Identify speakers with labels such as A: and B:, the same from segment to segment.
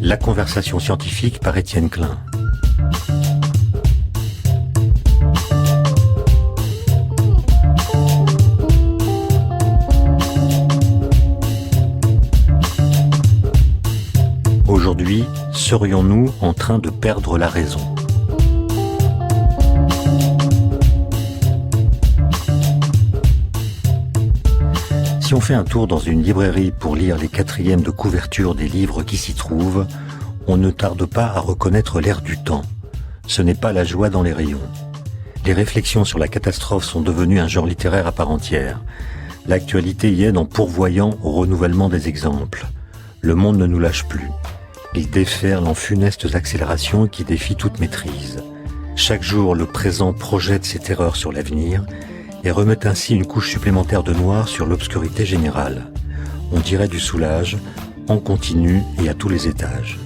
A: La conversation scientifique par Étienne Klein. Aujourd'hui, serions-nous en train de perdre la raison ? Si on fait un tour dans une librairie pour lire les quatrièmes de couverture des livres qui s'y trouvent, on ne tarde pas à reconnaître l'air du temps. Ce n'est pas la joie dans les rayons. Les réflexions sur la catastrophe sont devenues un genre littéraire à part entière. L'actualité y aide en pourvoyant au renouvellement des exemples. Le monde ne nous lâche plus. Il déferle en funestes accélérations qui défient toute maîtrise. Chaque jour, le présent projette ses terreurs sur l'avenir et remet ainsi une couche supplémentaire de noir sur l'obscurité générale. On dirait du soulage, en continu et à tous les étages.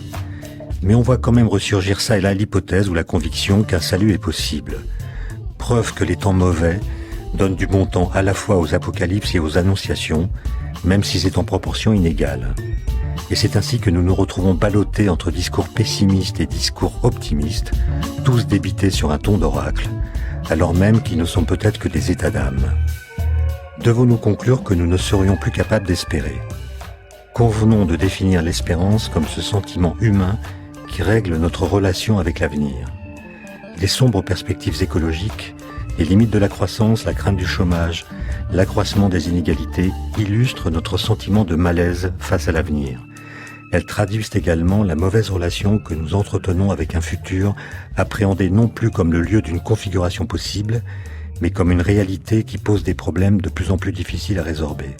A: Mais on voit quand même ressurgir ça et là l'hypothèse ou la conviction qu'un salut est possible. Preuve que les temps mauvais donnent du bon temps à la fois aux apocalypses et aux annonciations, même si c'est en proportion inégale. Et c'est ainsi que nous nous retrouvons ballottés entre discours pessimistes et discours optimistes, tous débités sur un ton d'oracle, alors même qu'ils ne sont peut-être que des états d'âme. Devons-nous conclure que nous ne serions plus capables d'espérer ? Convenons de définir l'espérance comme ce sentiment humain qui règle notre relation avec l'avenir. Les sombres perspectives écologiques, les limites de la croissance, la crainte du chômage, l'accroissement des inégalités illustrent notre sentiment de malaise face à l'avenir. Elles traduisent également la mauvaise relation que nous entretenons avec un futur appréhendé non plus comme le lieu d'une configuration possible, mais comme une réalité qui pose des problèmes de plus en plus difficiles à résorber.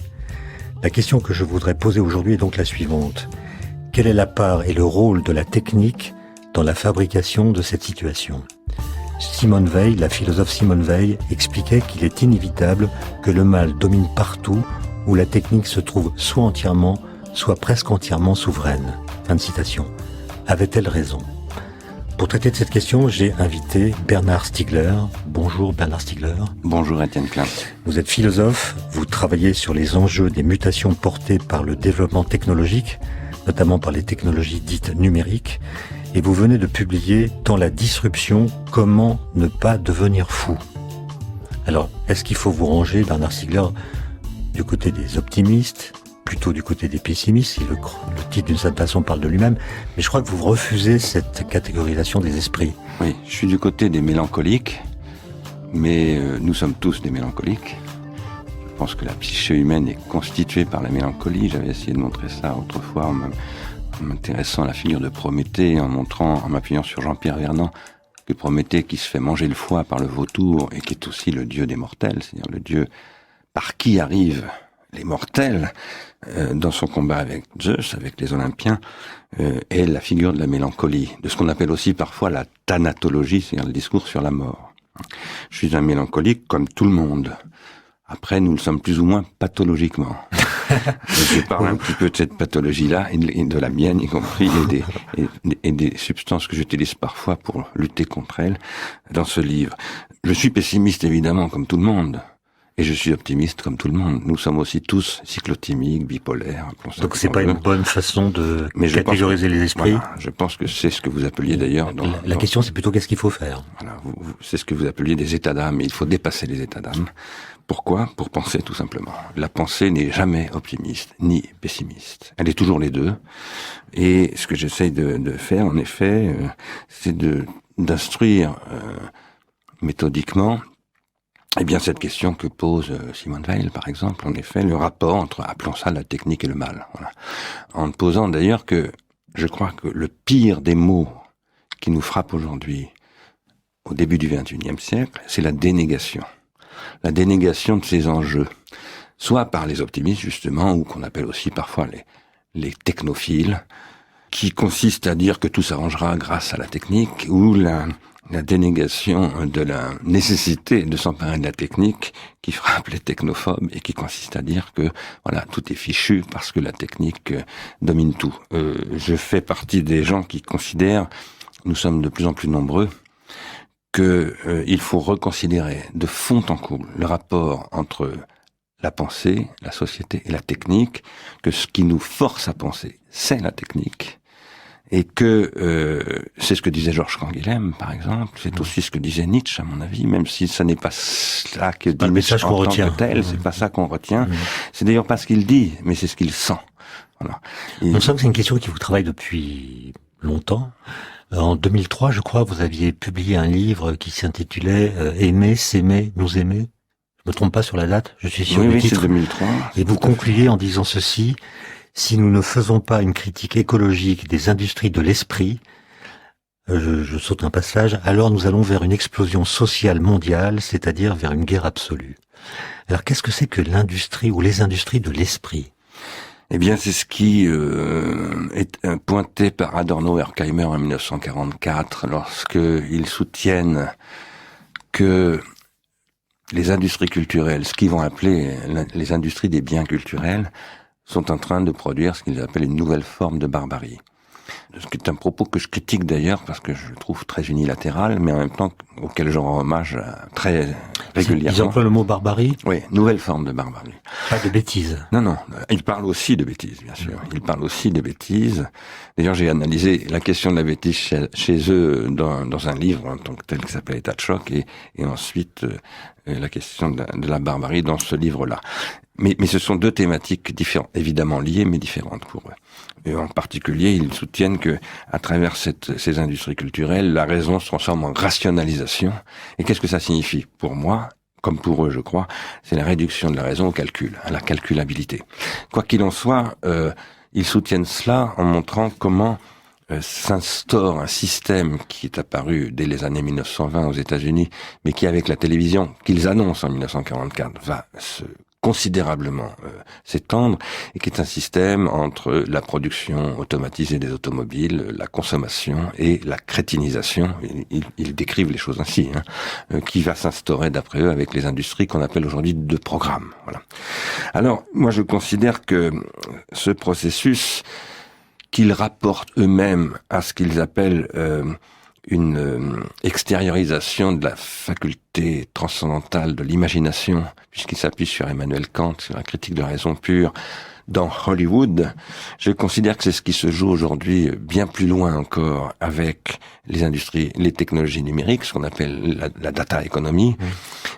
A: La question que je voudrais poser aujourd'hui est donc la suivante. Quelle est la part et le rôle de la technique dans la fabrication de cette situation ? Simone Weil, la philosophe Simone Weil, expliquait qu'il est inévitable que le mal domine partout où la technique se trouve soit entièrement, soit presque entièrement souveraine. Fin de citation. Avait-elle raison ? Pour traiter de cette question, j'ai invité Bernard Stiegler. Bonjour Bernard Stiegler.
B: Bonjour Étienne Klein.
A: Vous êtes philosophe, vous travaillez sur les enjeux des mutations portées par le développement technologique, notamment par les technologies dites numériques, et vous venez de publier Dans la disruption, comment ne pas devenir fou. Alors, est-ce qu'il faut vous ranger, Bernard Stiegler, du côté des optimistes, plutôt du côté des pessimistes, si le titre d'une certaine façon parle de lui-même, mais je crois que vous refusez cette catégorisation des esprits.
B: Oui, je suis du côté des mélancoliques, mais nous sommes tous des mélancoliques. Je pense que la psyché humaine est constituée par la mélancolie. J'avais essayé de montrer ça autrefois en m'intéressant à la figure de Prométhée, en m'appuyant sur Jean-Pierre Vernant, que Prométhée qui se fait manger le foie par le vautour et qui est aussi le dieu des mortels, c'est-à-dire le dieu par qui arrivent les mortels dans son combat avec Zeus, avec les Olympiens, est la figure de la mélancolie, de ce qu'on appelle aussi parfois la thanatologie, c'est-à-dire le discours sur la mort. Je suis un mélancolique comme tout le monde. Après, nous le sommes plus ou moins pathologiquement. Je parle un petit peu de cette pathologie-là, et de la mienne y compris, et des substances que j'utilise parfois pour lutter contre elles dans ce livre. Je suis pessimiste évidemment comme tout le monde. Et je suis optimiste comme tout le monde. Nous sommes aussi tous cyclotimiques, bipolaires.
A: Donc c'est pas une bonne façon de catégoriser les esprits.
B: Voilà, je pense que c'est ce que vous appeliez d'ailleurs.
A: La question c'est plutôt qu'est-ce qu'il faut faire.
B: Voilà, c'est ce que vous appeliez des états d'âme. Il faut dépasser les états d'âme. Pourquoi ? Pour penser tout simplement. La pensée n'est jamais optimiste ni pessimiste. Elle est toujours les deux. Et ce que j'essaye de faire, en effet, c'est d'instruire méthodiquement. Eh bien, cette question que pose Simone Weil, par exemple, en effet, le rapport entre, appelons ça, la technique et le mal. Voilà. En posant d'ailleurs que je crois que le pire des maux qui nous frappe aujourd'hui, au début du XXIe siècle, c'est la dénégation. La dénégation de ces enjeux. Soit par les optimistes, justement, ou qu'on appelle aussi parfois les technophiles, qui consistent à dire que tout s'arrangera grâce à la technique, ou la dénégation de la nécessité de s'emparer de la technique qui frappe les technophobes et qui consiste à dire que voilà, tout est fichu parce que la technique domine tout. Je fais partie des gens qui considèrent, nous sommes de plus en plus nombreux, que il faut reconsidérer de fond en comble le rapport entre la pensée, la société et la technique, que ce qui nous force à penser, c'est la technique, Et que c'est ce que disait Georges Canguilhem, par exemple, c'est aussi ce que disait Nietzsche, à mon avis, même si ça n'est pas cela que dit Nietzsche en tant que tel, c'est pas ça qu'on retient. C'est d'ailleurs pas ce qu'il dit, mais c'est ce qu'il sent. Voilà.
A: On sent que c'est une question qui vous travaille depuis longtemps. En 2003, je crois, vous aviez publié un livre qui s'intitulait Aimer, s'aimer, nous aimer. Je me trompe pas sur la date, je suis sûr du titre.
B: C'est 2003.
A: Et vous concluez en disant ceci: si nous ne faisons pas une critique écologique des industries de l'esprit, je saute un passage, alors nous allons vers une explosion sociale mondiale, c'est-à-dire vers une guerre absolue. Alors qu'est-ce que c'est que l'industrie ou les industries de l'esprit?
B: Eh bien, c'est ce qui est pointé par Adorno et Horkheimer en 1944, lorsqu'ils soutiennent que les industries culturelles, ce qu'ils vont appeler les industries des biens culturels, sont en train de produire ce qu'ils appellent une nouvelle forme de barbarie. Ce qui est un propos que je critique d'ailleurs parce que je le trouve très unilatéral, mais en même temps auquel je rends hommage très régulièrement.
A: Ils emploient le mot barbarie?
B: Oui, nouvelle forme de barbarie.
A: Pas de bêtises.
B: Non, ils parlent aussi de bêtises, bien sûr. Ils parlent aussi de bêtises. D'ailleurs, j'ai analysé la question de la bêtise chez eux dans un livre en tant que tel qui s'appelle État de choc, et ensuite la question de la barbarie dans ce livre-là. Mais ce sont deux thématiques différentes, évidemment liées, mais différentes pour eux. Et en particulier, ils soutiennent que, à travers ces industries culturelles, la raison se transforme en rationalisation. Et qu'est-ce que ça signifie? Pour moi, comme pour eux, je crois, c'est la réduction de la raison au calcul, à la calculabilité. Quoi qu'il en soit, ils soutiennent cela en montrant comment s'instaure un système qui est apparu dès les années 1920 aux États-Unis, mais qui, avec la télévision qu'ils annoncent en 1944, va se considérablement s'étendre, et qui est un système entre la production automatisée des automobiles, la consommation et la crétinisation. Ils décrivent les choses ainsi, qui va s'instaurer d'après eux avec les industries qu'on appelle aujourd'hui de programme. Voilà. Alors, moi je considère que ce processus qu'ils rapportent eux-mêmes à ce qu'ils appellent une extériorisation de la faculté transcendantale de l'imagination, puisqu'il s'appuie sur Emmanuel Kant, sur la critique de la raison pure, dans Hollywood. Je considère que c'est ce qui se joue aujourd'hui bien plus loin encore avec les industries, les technologies numériques, ce qu'on appelle la data economy,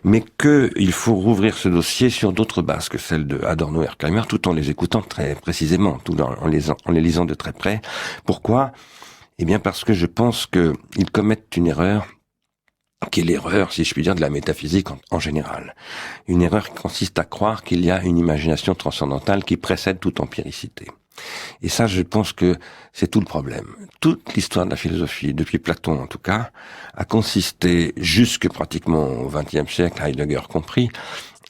B: mais qu'il faut rouvrir ce dossier sur d'autres bases que celles de Adorno et Horkheimer, tout en les écoutant très précisément, en les lisant de très près. Pourquoi ? Eh bien parce que je pense qu'ils commettent une erreur qui est l'erreur, si je puis dire, de la métaphysique en général. Une erreur qui consiste à croire qu'il y a une imagination transcendantale qui précède toute empiricité. Et ça, je pense que c'est tout le problème. Toute l'histoire de la philosophie, depuis Platon en tout cas, a consisté, jusque pratiquement au XXe siècle, Heidegger compris,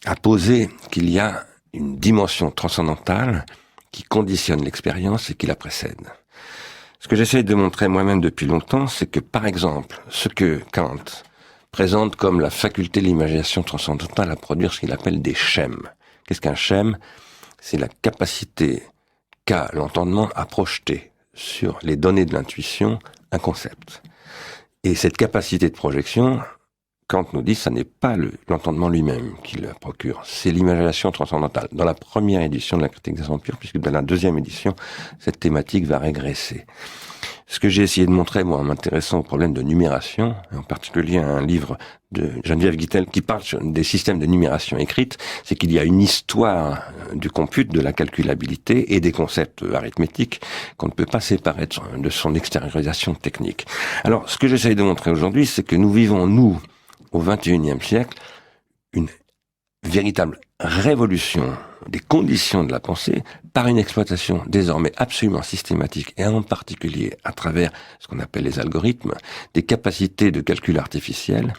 B: à poser qu'il y a une dimension transcendantale qui conditionne l'expérience et qui la précède. Ce que j'essaie de montrer moi-même depuis longtemps, c'est que, par exemple, ce que Kant présente comme la faculté de l'imagination transcendantale à produire ce qu'il appelle des schèmes. Qu'est-ce qu'un schème ? C'est la capacité qu'a l'entendement à projeter sur les données de l'intuition un concept. Et cette capacité de projection, Kant nous dit, ça n'est pas l'entendement lui-même qui le procure, c'est l'imagination transcendantale. Dans la première édition de la Critique des Empires, puisque dans la deuxième édition, cette thématique va régresser. Ce que j'ai essayé de montrer, moi, en m'intéressant au problème de numération, et en particulier à un livre de Geneviève Guittel qui parle des systèmes de numération écrite, c'est qu'il y a une histoire du compute, de la calculabilité et des concepts arithmétiques qu'on ne peut pas séparer de son extériorisation technique. Alors, ce que j'essaye de montrer aujourd'hui, c'est que nous vivons, nous, au XXIe siècle, une véritable révolution des conditions de la pensée par une exploitation désormais absolument systématique et en particulier à travers ce qu'on appelle les algorithmes, des capacités de calcul artificiel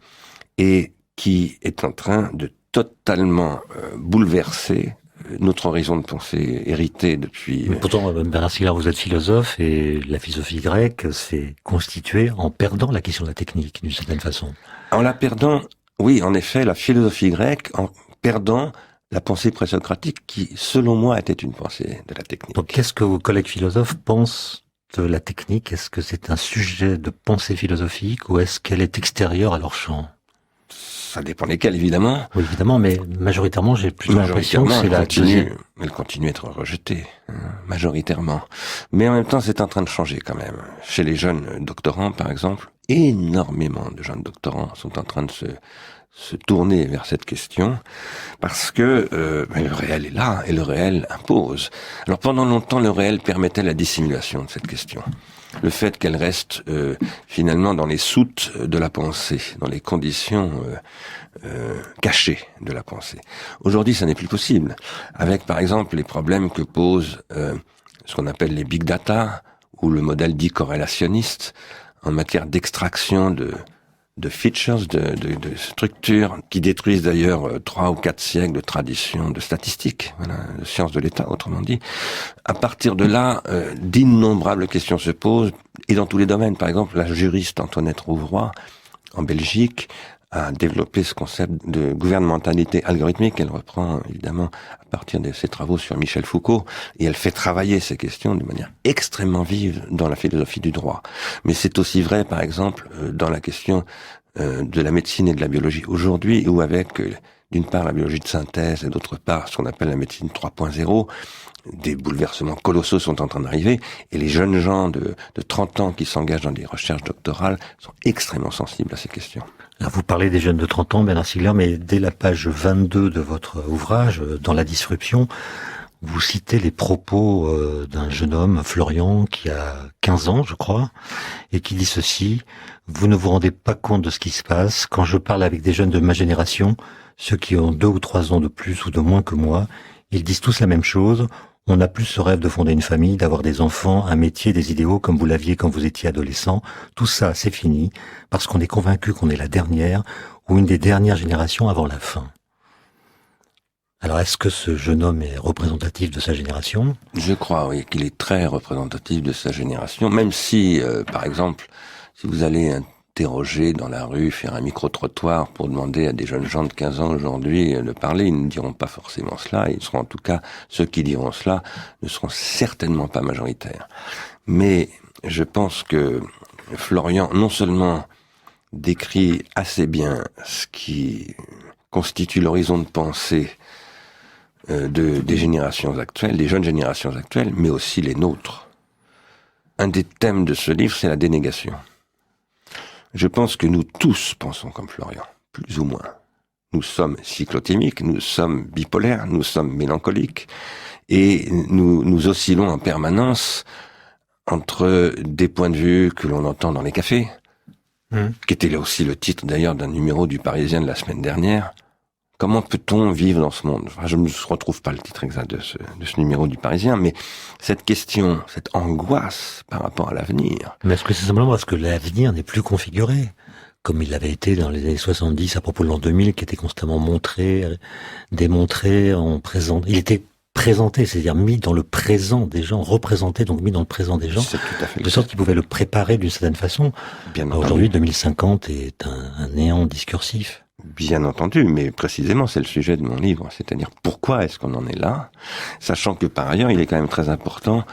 B: et qui est en train de totalement bouleverser notre horizon de pensée hérité depuis...
A: Mais pourtant, Bernard Stiegler, vous êtes philosophe et la philosophie grecque s'est constituée en perdant la question de la technique, d'une certaine façon.
B: En la perdant, oui, en effet, la philosophie grecque, en perdant la pensée présocratique qui, selon moi, était une pensée de la technique.
A: Donc, qu'est-ce que vos collègues philosophes pensent de la technique? Est-ce que c'est un sujet de pensée philosophique ou est-ce qu'elle est extérieure à leur champ?
B: Ça dépend lesquels, évidemment.
A: Oui, évidemment, mais majoritairement, j'ai plutôt l'impression que c'est
B: elle continue à être rejetée, majoritairement. Mais en même temps, c'est en train de changer quand même. Chez les jeunes doctorants, par exemple, énormément de jeunes doctorants sont en train de se tourner vers cette question parce que le réel est là et le réel impose. Alors pendant longtemps, le réel permettait la dissimulation de cette question. Le fait qu'elle reste finalement dans les soutes de la pensée, dans les conditions cachées de la pensée. Aujourd'hui, ça n'est plus possible. Avec par exemple les problèmes que pose ce qu'on appelle les big data ou le modèle dit corrélationniste en matière d'extraction de features, de structures qui détruisent d'ailleurs 3 ou 4 siècles de tradition de statistiques, voilà, de sciences de l'État, autrement dit. À partir de là, d'innombrables questions se posent, et dans tous les domaines. Par exemple, la juriste Antoinette Rouvroy, en Belgique, a développé ce concept de gouvernementalité algorithmique. Elle reprend évidemment à partir de ses travaux sur Michel Foucault, et elle fait travailler ces questions de manière extrêmement vive dans la philosophie du droit. Mais c'est aussi vrai, par exemple, dans la question de la médecine et de la biologie aujourd'hui, où avec d'une part la biologie de synthèse et d'autre part ce qu'on appelle la médecine 3.0, des bouleversements colossaux sont en train d'arriver, et les jeunes gens de 30 ans qui s'engagent dans des recherches doctorales sont extrêmement sensibles à ces questions.
A: Alors vous parlez des jeunes de 30 ans, Bernard Stiegler, mais dès la page 22 de votre ouvrage, dans La Disruption, vous citez les propos d'un jeune homme, Florian, qui a 15 ans, je crois, et qui dit ceci: « Vous ne vous rendez pas compte de ce qui se passe. Quand je parle avec des jeunes de ma génération, ceux qui ont 2 ou 3 ans de plus ou de moins que moi, ils disent tous la même chose. On n'a plus ce rêve de fonder une famille, d'avoir des enfants, un métier, des idéaux comme vous l'aviez quand vous étiez adolescent. Tout ça, c'est fini, parce qu'on est convaincu qu'on est la dernière ou une des dernières générations avant la fin. » Alors, est-ce que ce jeune homme est représentatif de sa génération ?
B: Je crois, oui, qu'il est très représentatif de sa génération, même si, par exemple, si vous allez interroger dans la rue, faire un micro-trottoir pour demander à des jeunes gens de 15 ans aujourd'hui de parler, ils ne diront pas forcément cela. Ils seront en tout cas, ceux qui diront cela ne seront certainement pas majoritaires. Mais je pense que Florian, non seulement décrit assez bien ce qui constitue l'horizon de pensée des générations actuelles, des jeunes générations actuelles, mais aussi les nôtres. Un des thèmes de ce livre, c'est la dénégation. Je pense que nous tous pensons comme Florian, plus ou moins. Nous sommes cyclotimiques, nous sommes bipolaires, nous sommes mélancoliques, et nous oscillons en permanence entre des points de vue que l'on entend dans les cafés, qui était là aussi le titre d'ailleurs d'un numéro du Parisien de la semaine dernière. Comment peut-on vivre dans ce monde ? Enfin, je ne retrouve pas le titre exact de ce numéro du Parisien, mais cette question, cette angoisse par rapport à l'avenir.
A: Mais est-ce que c'est simplement parce que l'avenir n'est plus configuré comme il l'avait été dans les années 70 à propos de l'an 2000, qui était constamment montré, démontré, en présent. Il était présenté, c'est-à-dire mis dans le présent des gens, représenté, donc mis dans le présent des gens,
B: C'est tout à fait
A: de sorte qu'ils pouvaient le préparer d'une certaine façon.
B: Bien
A: Aujourd'hui, 2050 est un néant discursif.
B: Bien entendu, mais précisément c'est le sujet de mon livre, c'est-à-dire pourquoi est-ce qu'on en est là, sachant que par ailleurs il est quand même très important,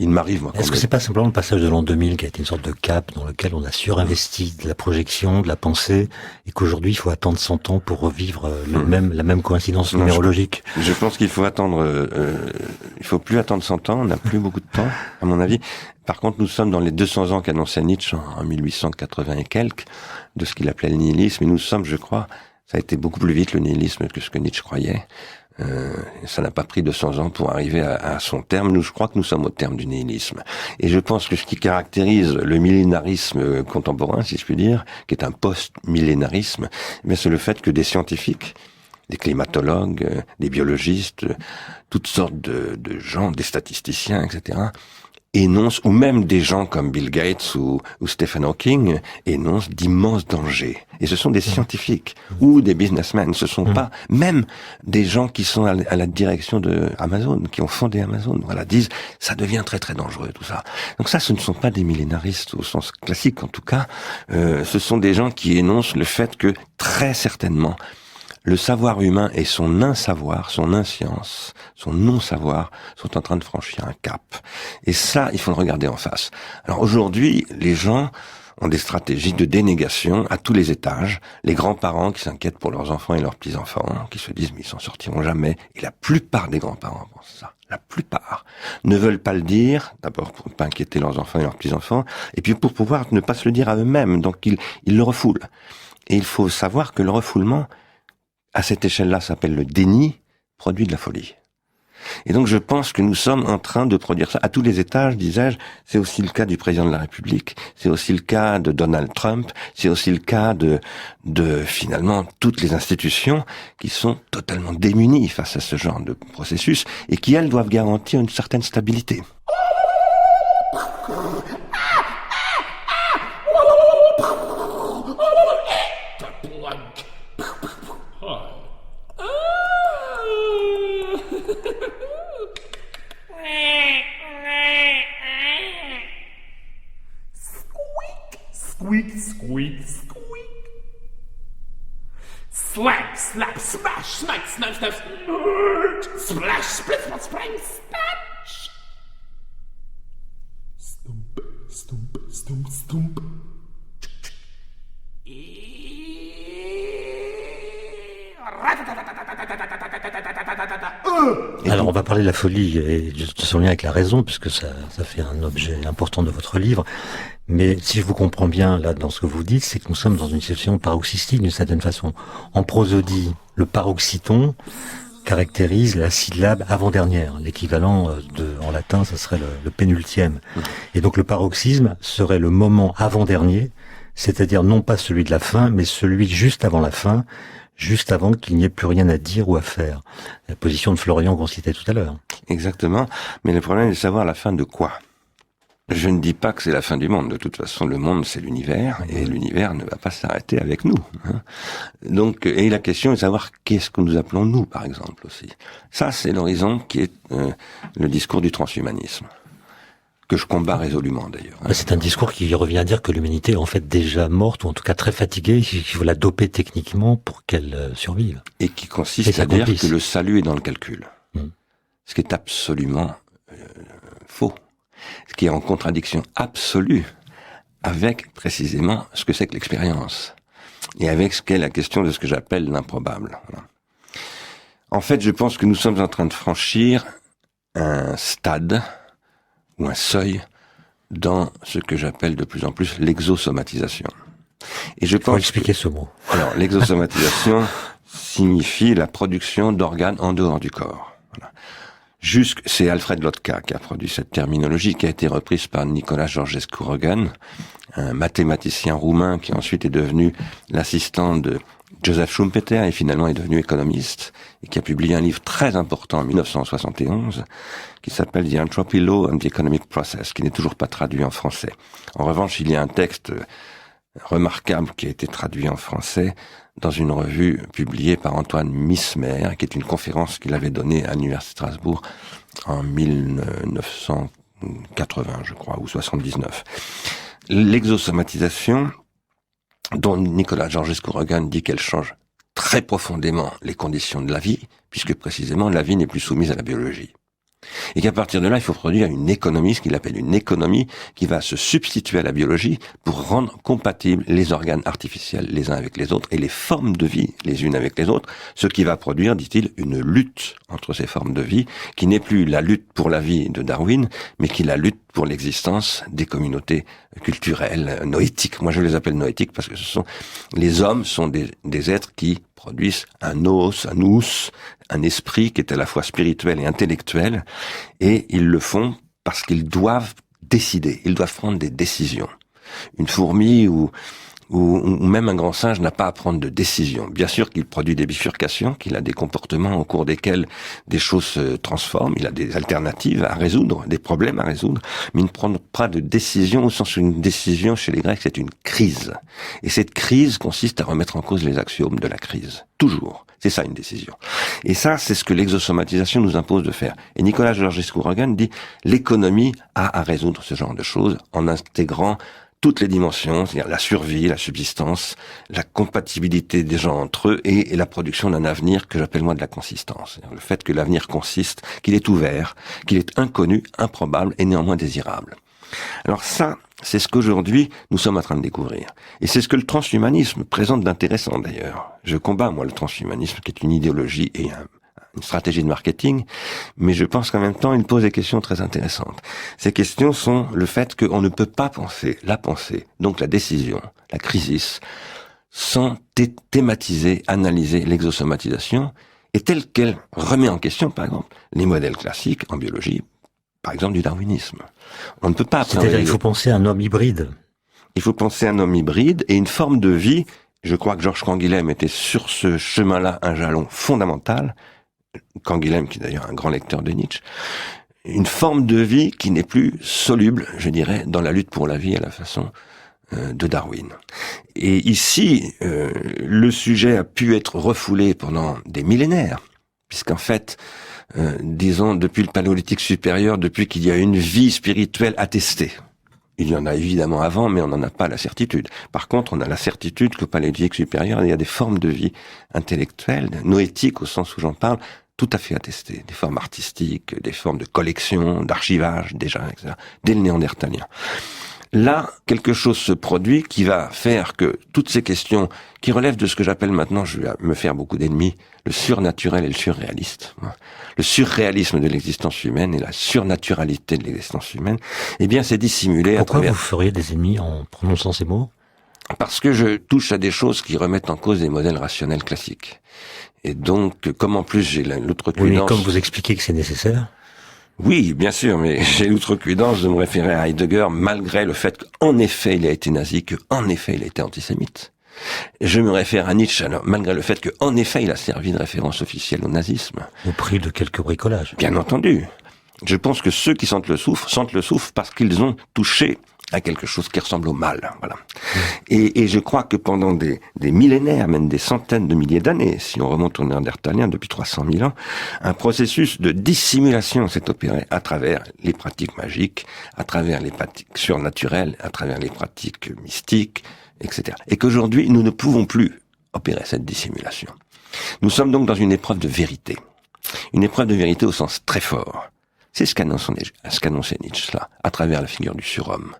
B: il m'arrive moi...
A: Est-ce que c'est pas simplement le passage de l'an 2000 qui a été une sorte de cap dans lequel on a surinvesti de la projection, de la pensée, et qu'aujourd'hui il faut attendre 100 ans pour revivre la même coïncidence numérologique?
B: Je pense qu'il faut attendre, il faut plus attendre 100 ans, on n'a plus beaucoup de temps, à mon avis. Par contre, nous sommes dans les 200 ans qu'annonçait Nietzsche en 1880 et quelques, de ce qu'il appelait le nihilisme, et nous sommes, je crois, ça a été beaucoup plus vite le nihilisme que ce que Nietzsche croyait. Ça n'a pas pris 200 ans pour arriver à son terme. Je crois que nous sommes au terme du nihilisme. Et je pense que ce qui caractérise le millénarisme contemporain, si je puis dire, qui est un post-millénarisme, c'est le fait que des scientifiques, des climatologues, des biologistes, toutes sortes de gens, des statisticiens, etc., énoncent, ou même des gens comme Bill Gates ou Stephen Hawking, énoncent d'immenses dangers. Et ce sont des scientifiques ou des businessmen. Ce sont pas même des gens qui sont à la direction de Amazon, qui ont fondé Amazon. Voilà, disent ça devient très très dangereux tout ça. Donc ça, ce ne sont pas des millénaristes au sens classique en tout cas. Ce sont des gens qui énoncent le fait que très certainement le savoir humain et son insavoir, son inscience, son non-savoir sont en train de franchir un cap. Et ça, il faut le regarder en face. Alors aujourd'hui, les gens ont des stratégies de dénégation à tous les étages. Les grands-parents qui s'inquiètent pour leurs enfants et leurs petits-enfants, qui se disent mais ils s'en sortiront jamais. Et la plupart des grands-parents pensent ça. La plupart ne veulent pas le dire, d'abord pour ne pas inquiéter leurs enfants et leurs petits-enfants, et puis pour pouvoir ne pas se le dire à eux-mêmes. Donc ils le refoulent. Et il faut savoir que le refoulement, à cette échelle-là, s'appelle le déni, produit de la folie. Et donc je pense que nous sommes en train de produire ça à tous les étages, disais-je. C'est aussi le cas du président de la République, c'est aussi le cas de Donald Trump, c'est aussi le cas de finalement toutes les institutions qui sont totalement démunies face à ce genre de processus et qui, elles, doivent garantir une certaine stabilité.
C: Squeak, squeak, squeak. Slap, slap, smash, smack, snap, snap, splash, split, splat, spring, splash. Stump, stump, stump, stump.
A: Alors on va parler de la folie et de son lien avec la raison, puisque ça fait un objet important de votre livre. Mais si je vous comprends bien là dans ce que vous dites, c'est que nous sommes dans une situation paroxystique d'une certaine façon. En prosodie, le paroxyton caractérise la syllabe avant-dernière. L'équivalent en latin, ce serait le pénultième. Et donc le paroxysme serait le moment avant-dernier, c'est-à-dire non pas celui de la fin, mais celui juste avant la fin, juste avant qu'il n'y ait plus rien à dire ou à faire. La position de Florian qu'on citait tout à l'heure.
B: Exactement. Mais le problème est de savoir la fin de quoi. Je ne dis pas que c'est la fin du monde. De toute façon, le monde, c'est l'univers, et l'univers ne va pas s'arrêter avec nous. Donc, et la question est de savoir qu'est-ce que nous appelons nous, par exemple, aussi. Ça, c'est l'horizon qui est le discours du transhumanisme, que je combats résolument, d'ailleurs.
A: C'est un discours qui revient à dire que l'humanité est en fait déjà morte, ou en tout cas très fatiguée, qu'il faut la doper techniquement pour qu'elle survive.
B: Et qui consiste à dire que le salut est dans le calcul. Ce qui est absolument faux. Ce qui est en contradiction absolue avec précisément ce que c'est que l'expérience et avec ce qu'est la question de ce que j'appelle l'improbable. Voilà. En fait, je pense que nous sommes en train de franchir un stade ou un seuil dans ce que j'appelle de plus en plus l'exosomatisation. Et je pense.
A: Faut expliquer ce mot.
B: Alors, l'exosomatisation signifie la production d'organes en dehors du corps. Voilà. C'est Alfred Lotka qui a produit cette terminologie qui a été reprise par Nicolas Georgescu-Roegen, un mathématicien roumain qui ensuite est devenu l'assistant de Joseph Schumpeter et finalement est devenu économiste et qui a publié un livre très important en 1971 qui s'appelle The Entropy Law and the Economic Process, qui n'est toujours pas traduit en français. En revanche, il y a un texte remarquable qui a été traduit en français dans une revue publiée par Antoine Mismer, qui est une conférence qu'il avait donnée à l'Université de Strasbourg en 1980, je crois, ou 79. L'exosomatisation, dont Nicolas Georgescu-Roegen dit qu'elle change très profondément les conditions de la vie, puisque précisément la vie n'est plus soumise à la biologie. Et qu'à partir de là, il faut produire une économie, ce qu'il appelle une économie, qui va se substituer à la biologie pour rendre compatibles les organes artificiels les uns avec les autres et les formes de vie les unes avec les autres, ce qui va produire, dit-il, une lutte entre ces formes de vie, qui n'est plus la lutte pour la vie de Darwin, mais qui est la lutte pour l'existence des communautés culturelles, noétiques. Moi, je les appelle noétiques parce que les hommes sont des êtres qui produisent un nous, un esprit qui est à la fois spirituel et intellectuel, et ils le font parce qu'ils doivent décider, ils doivent prendre des décisions. Une fourmi ou même un grand singe n'a pas à prendre de décision. Bien sûr qu'il produit des bifurcations, qu'il a des comportements au cours desquels des choses se transforment, il a des alternatives à résoudre, des problèmes à résoudre, mais il ne prend pas de décision au sens où une décision chez les Grecs c'est une crise. Et cette crise consiste à remettre en cause les axiomes de la crise. Toujours. C'est ça une décision. Et ça, c'est ce que l'exosomatisation nous impose de faire. Et Nicolas Georgescu-Roegen dit l'économie a à résoudre ce genre de choses en intégrant toutes les dimensions, c'est-à-dire la survie, la subsistance, la compatibilité des gens entre eux et la production d'un avenir que j'appelle moi de la consistance. C'est-à-dire le fait que l'avenir consiste, qu'il est ouvert, qu'il est inconnu, improbable et néanmoins désirable. Alors ça, c'est ce qu'aujourd'hui nous sommes en train de découvrir. Et c'est ce que le transhumanisme présente d'intéressant d'ailleurs. Je combats, moi, le transhumanisme, qui est une idéologie et une stratégie de marketing, mais je pense qu'en même temps, il pose des questions très intéressantes. Ces questions sont le fait qu'on ne peut pas penser la pensée, donc la décision, la crisis, sans thématiser, analyser l'exosomatisation, et telle qu'elle remet en question, par exemple, les modèles classiques en biologie, par exemple du darwinisme. On ne peut pas...
A: C'est-à-dire qu'il faut penser à un homme hybride.
B: Il faut penser à un homme hybride et une forme de vie. Je crois que Georges Canguilhem était sur ce chemin-là un jalon fondamental. Canguilhem, qui est d'ailleurs un grand lecteur de Nietzsche. Une forme de vie qui n'est plus soluble, je dirais, dans la lutte pour la vie à la façon de Darwin. Et ici, le sujet a pu être refoulé pendant des millénaires, puisqu'en fait, disons, depuis le paléolithique supérieur, depuis qu'il y a une vie spirituelle attestée. Il y en a évidemment avant, mais on n'en a pas la certitude. Par contre, on a la certitude qu'au paléolithique supérieur, il y a des formes de vie intellectuelle, noétiques au sens où j'en parle, tout à fait attestées. Des formes artistiques, des formes de collection, d'archivage, déjà, etc., dès le néandertalien. Là, quelque chose se produit qui va faire que toutes ces questions qui relèvent de ce que j'appelle maintenant, je vais me faire beaucoup d'ennemis, le surnaturel et le surréaliste, le surréalisme de l'existence humaine et la surnaturalité de l'existence humaine, eh bien c'est dissimulé
A: Pourquoi
B: à travers...
A: vous feriez des ennemis en prononçant ces mots?
B: Parce que je touche à des choses qui remettent en cause des modèles rationnels classiques. Et donc, comme en plus j'ai l'outrecuidance...
A: Oui, mais comme vous expliquez que c'est nécessaire...
B: Oui, bien sûr, mais j'ai l'outrecuidance de me référer à Heidegger malgré le fait qu'en effet il a été nazi, qu'en effet il a été antisémite. Je me réfère à Nietzsche alors, malgré le fait qu'en effet il a servi de référence officielle au nazisme.
A: Au prix de quelques bricolages.
B: Bien entendu. Je pense que ceux qui sentent le souffle parce qu'ils ont touché à quelque chose qui ressemble au mal. Voilà. Et je crois que pendant des millénaires, même des centaines de milliers d'années, si on remonte au néandertalien depuis 300 000 ans, un processus de dissimulation s'est opéré à travers les pratiques magiques, à travers les pratiques surnaturelles, à travers les pratiques mystiques, etc. Et qu'aujourd'hui, nous ne pouvons plus opérer cette dissimulation. Nous sommes donc dans une épreuve de vérité. Une épreuve de vérité au sens très fort. C'est ce qu'annonçait Nietzsche, là, à travers la figure du surhomme.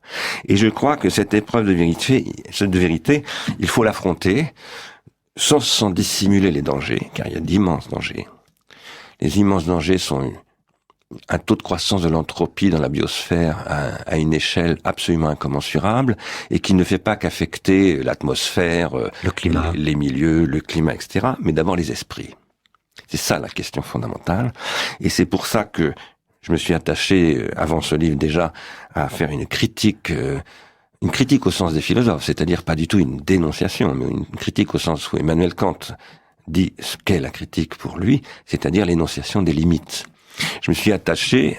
B: Et je crois que cette épreuve de vérité, il faut l'affronter sans dissimuler les dangers, car il y a d'immenses dangers. Les immenses dangers sont un taux de croissance de l'entropie dans la biosphère à une échelle absolument incommensurable et qui ne fait pas qu'affecter l'atmosphère,
A: le climat,
B: les milieux, le climat, etc., mais d'abord les esprits. C'est ça la question fondamentale. Et c'est pour ça que je me suis attaché, avant ce livre déjà, à faire une critique au sens des philosophes, c'est-à-dire pas du tout une dénonciation, mais une critique au sens où Emmanuel Kant dit ce qu'est la critique pour lui, c'est-à-dire l'énonciation des limites. Je me suis attaché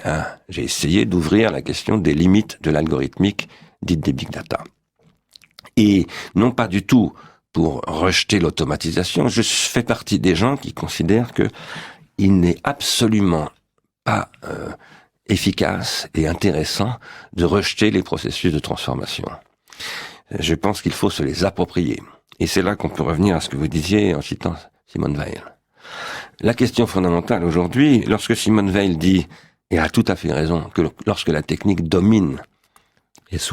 B: j'ai essayé d'ouvrir la question des limites de l'algorithmique dite des big data. Et non pas du tout pour rejeter l'automatisation, je fais partie des gens qui considèrent que il n'est absolument pas efficace et intéressant de rejeter les processus de transformation. Je pense qu'il faut se les approprier. Et c'est là qu'on peut revenir à ce que vous disiez en citant Simone Weil. La question fondamentale aujourd'hui, lorsque Simone Weil dit, et a tout à fait raison, que lorsque la technique domine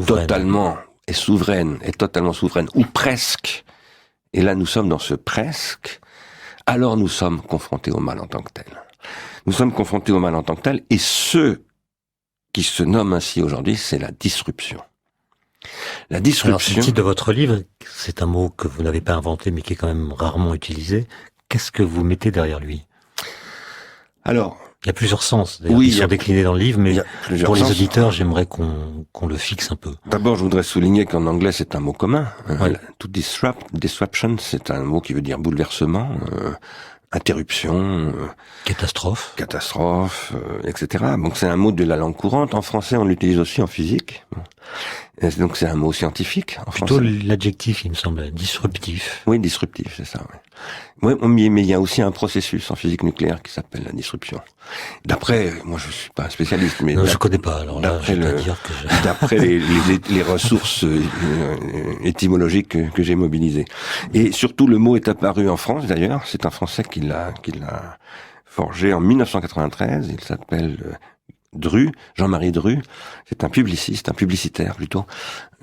B: totalement, est totalement souveraine, ou presque, et là nous sommes dans ce presque, alors nous sommes confrontés au mal en tant que tel. Nous sommes confrontés au mal en tant que tel, et ce qui se nomme ainsi aujourd'hui, c'est la disruption. La disruption...
A: Alors, c'est le titre de votre livre, c'est un mot que vous n'avez pas inventé, mais qui est quand même rarement utilisé. Qu'est-ce que vous mettez derrière lui?
B: Alors...
A: Il y a plusieurs sens, qui sont déclinés dans le livre, mais pour les auditeurs, j'aimerais qu'on le fixe un peu.
B: D'abord, je voudrais souligner qu'en anglais, c'est un mot commun. Ouais. To disruption, c'est un mot qui veut dire bouleversement, interruption,
A: catastrophe,
B: etc. Donc c'est un mot de la langue courante. En français, on l'utilise aussi en physique. Et donc c'est un mot scientifique.
A: Plutôt l'adjectif, il me semble, disruptif.
B: Oui, disruptif, c'est ça. Oui. Mais il y a aussi un processus en physique nucléaire qui s'appelle la disruption. D'après, moi je suis pas un spécialiste, mais
A: non, je connais pas. Alors là, je vais dire que
B: d'après les ressources étymologiques que j'ai mobilisées. Et surtout, le mot est apparu en France d'ailleurs. C'est un Français qui l'a forgé en 1993. Il s'appelle Dru, Jean-Marie Dru, c'est un publicitaire plutôt,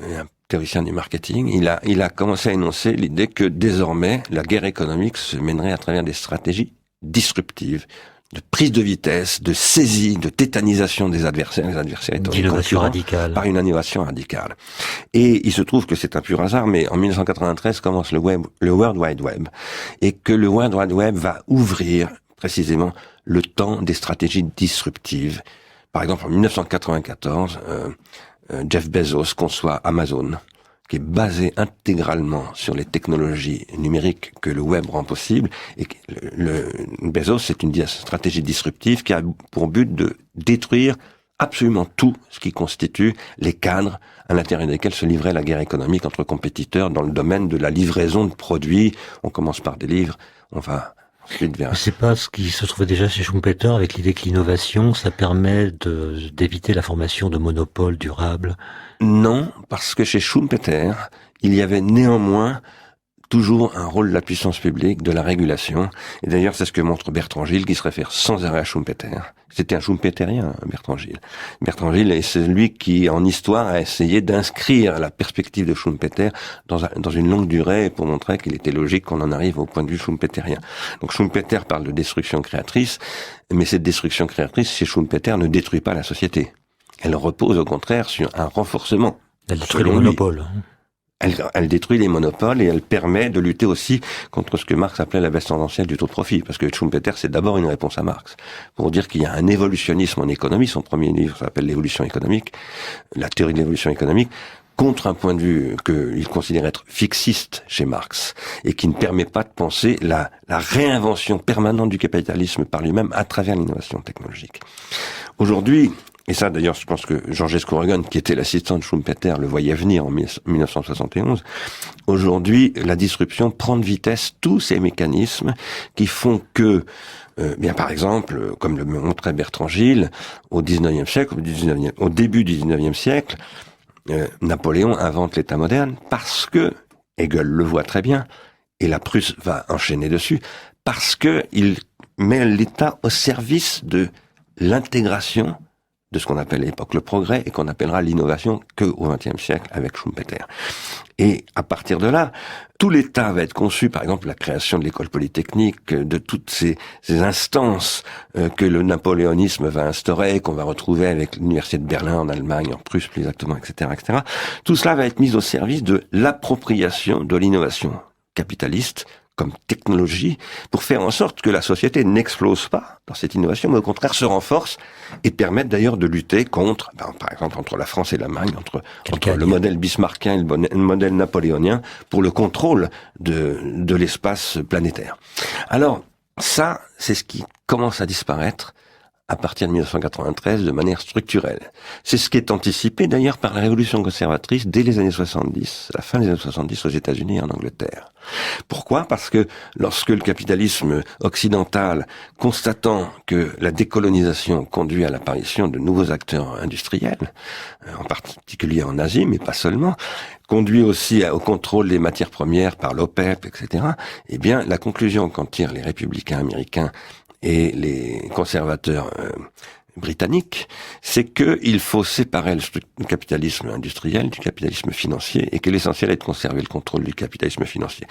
B: un théoricien du marketing. Il a commencé à énoncer l'idée que désormais la guerre économique se mènerait à travers des stratégies disruptives, de prise de vitesse, de saisie, de tétanisation des adversaires, les adversaires étant
A: d'innovation radicale.
B: Par une innovation radicale. Et il se trouve que c'est un pur hasard, mais en 1993 commence le World Wide Web, et que le World Wide Web va ouvrir précisément le temps des stratégies disruptives. Par exemple, en 1994, Jeff Bezos conçoit Amazon, qui est basé intégralement sur les technologies numériques que le web rend possible. Et Bezos, c'est une stratégie disruptive qui a pour but de détruire absolument tout ce qui constitue les cadres à l'intérieur desquels se livrait la guerre économique entre compétiteurs dans le domaine de la livraison de produits. On commence par des livres, on va ensuite vers...
A: C'est pas ce qui se trouvait déjà chez Schumpeter avec l'idée que l'innovation, ça permet d'éviter la formation de monopoles durables?
B: Non, parce que chez Schumpeter, il y avait néanmoins toujours un rôle de la puissance publique, de la régulation. Et d'ailleurs, c'est ce que montre Bertrand Gilles, qui se réfère sans arrêt à Schumpeter. C'était un schumpeterien, Bertrand Gilles. Bertrand Gilles est celui qui, en histoire, a essayé d'inscrire la perspective de Schumpeter dans une longue durée pour montrer qu'il était logique qu'on en arrive au point de vue schumpeterien. Donc Schumpeter parle de destruction créatrice, mais cette destruction créatrice, chez Schumpeter, ne détruit pas la société. Elle repose au contraire sur un renforcement.
A: Elle détruit le monopole.
B: Elle détruit les monopoles et elle permet de lutter aussi contre ce que Marx appelait la baisse tendancielle du taux de profit. Parce que Schumpeter, c'est d'abord une réponse à Marx. Pour dire qu'il y a un évolutionnisme en économie, son premier livre s'appelle l'évolution économique, la théorie de l'évolution économique, contre un point de vue qu'il considère être fixiste chez Marx et qui ne permet pas de penser la réinvention permanente du capitalisme par lui-même à travers l'innovation technologique. Aujourd'hui, et ça, d'ailleurs, je pense que Georges Scouregan, qui était l'assistant de Schumpeter, le voyait venir en 1971. Aujourd'hui, la disruption prend de vitesse tous ces mécanismes qui font que, bien par exemple, comme le montrait Bertrand Gilles, au XIXe siècle, au début du XIXe siècle, Napoléon invente l'État moderne parce que, Hegel le voit très bien, et la Prusse va enchaîner dessus, parce que il met l'État au service de l'intégration de ce qu'on appelle à l'époque le progrès et qu'on appellera l'innovation que au XXe siècle avec Schumpeter. Et à partir de là, tout l'État va être conçu, par exemple la création de l'école polytechnique, de toutes ces instances que le napoléonisme va instaurer, qu'on va retrouver avec l'université de Berlin en Allemagne, en Prusse plus exactement, etc., etc. Tout cela va être mis au service de l'appropriation de l'innovation capitaliste comme technologie, pour faire en sorte que la société n'explose pas dans cette innovation, mais au contraire se renforce et permette d'ailleurs de lutter contre, par exemple, entre la France et l'Allemagne, entre le modèle bismarckien et le modèle napoléonien, pour le contrôle de l'espace planétaire. Alors, ça, c'est ce qui commence à disparaître à partir de 1993 de manière structurelle. C'est ce qui est anticipé d'ailleurs par la révolution conservatrice dès les années 70, la fin des années 70 aux États-Unis et en Angleterre. Pourquoi ? Parce que lorsque le capitalisme occidental, constatant que la décolonisation conduit à l'apparition de nouveaux acteurs industriels, en particulier en Asie, mais pas seulement, conduit aussi au contrôle des matières premières par l'OPEP, etc., eh bien, la conclusion qu'en tirent les républicains américains et les conservateurs britanniques, c'est qu'il faut séparer le capitalisme industriel du capitalisme financier et que l'essentiel est de conserver le contrôle du capitalisme financier.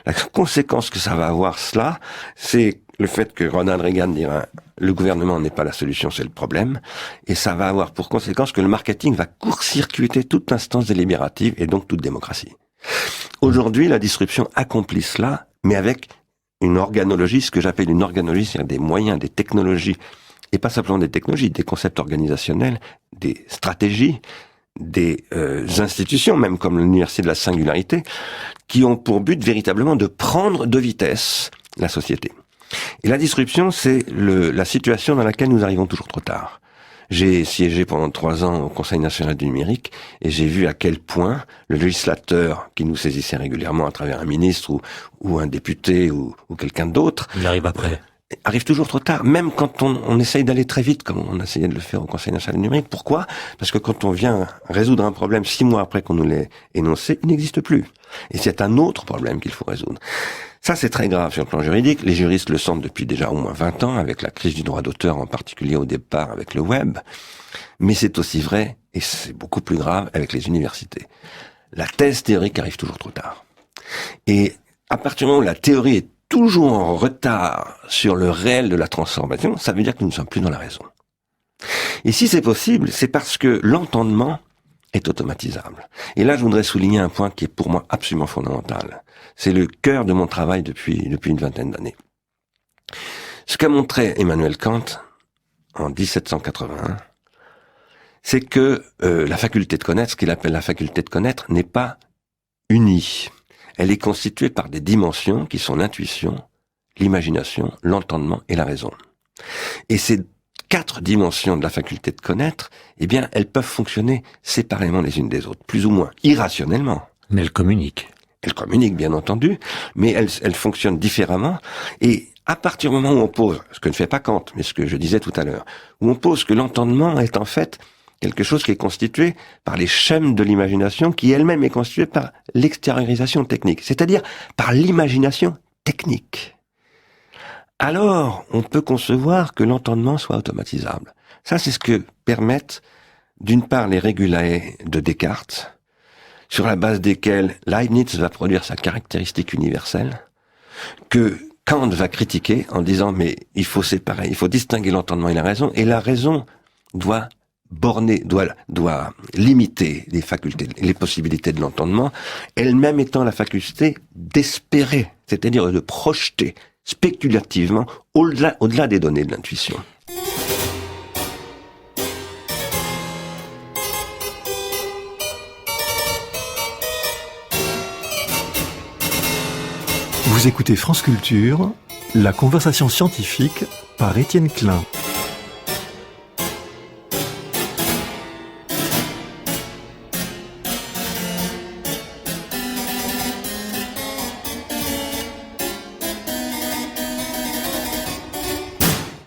B: La conséquence que ça va avoir, cela, c'est le fait que Ronald Reagan dira le gouvernement n'est pas la solution, c'est le problème, et ça va avoir pour conséquence que le marketing va court-circuiter toute instance délibérative et donc toute démocratie. Aujourd'hui, la disruption accomplit cela, mais avec une organologie, ce que j'appelle une organologie, c'est-à-dire des moyens, des technologies, et pas simplement des technologies, des concepts organisationnels, des stratégies, des institutions, même comme l'Université de la Singularité, qui ont pour but véritablement de prendre de vitesse la société. Et la disruption, c'est la situation dans laquelle nous arrivons toujours trop tard. J'ai siégé pendant 3 ans au Conseil national du numérique et j'ai vu à quel point le législateur qui nous saisissait régulièrement à travers un ministre ou un député ou quelqu'un d'autre...
A: Il arrive après.
B: arrive toujours trop tard, même quand on essaye d'aller très vite, comme on essayait de le faire au Conseil national du numérique. Pourquoi? Parce que quand on vient résoudre un problème 6 mois après qu'on nous l'ait énoncé, il n'existe plus. Et c'est un autre problème qu'il faut résoudre. Ça, c'est très grave sur le plan juridique. Les juristes le sentent depuis déjà au moins 20 ans, avec la crise du droit d'auteur, en particulier au départ avec le web. Mais c'est aussi vrai, et c'est beaucoup plus grave, avec les universités. La thèse théorique arrive toujours trop tard. Et à partir du moment où la théorie est toujours en retard sur le réel de la transformation, ça veut dire que nous ne sommes plus dans la raison. Et si c'est possible, c'est parce que l'entendement est automatisable. Et là, je voudrais souligner un point qui est pour moi absolument fondamental. C'est le cœur de mon travail depuis une vingtaine d'années. Ce qu'a montré Emmanuel Kant en 1781, c'est que la faculté de connaître, ce qu'il appelle la faculté de connaître, n'est pas unie. Elle est constituée par des dimensions qui sont l'intuition, l'imagination, l'entendement et la raison. Et ces 4 dimensions de la faculté de connaître, eh bien, elles peuvent fonctionner séparément les unes des autres, plus ou moins, irrationnellement.
A: Mais elles communiquent.
B: Elles communiquent, bien entendu, mais elles fonctionnent différemment. Et à partir du moment où on pose, ce que ne fait pas Kant, mais ce que je disais tout à l'heure, où on pose que l'entendement est en fait quelque chose qui est constitué par les schèmes de l'imagination, qui elle-même est constituée par l'extériorisation technique, c'est-à-dire par l'imagination technique. Alors, on peut concevoir que l'entendement soit automatisable. Ça, c'est ce que permettent, d'une part, les régulae de Descartes, sur la base desquels Leibniz va produire sa caractéristique universelle, que Kant va critiquer en disant, mais il faut séparer, il faut distinguer l'entendement et la raison doit doit limiter les facultés, les possibilités de l'entendement, elle-même étant la faculté d'espérer, c'est-à-dire de projeter spéculativement au-delà des données de l'intuition.
D: Vous écoutez France Culture, la conversation scientifique par Étienne Klein.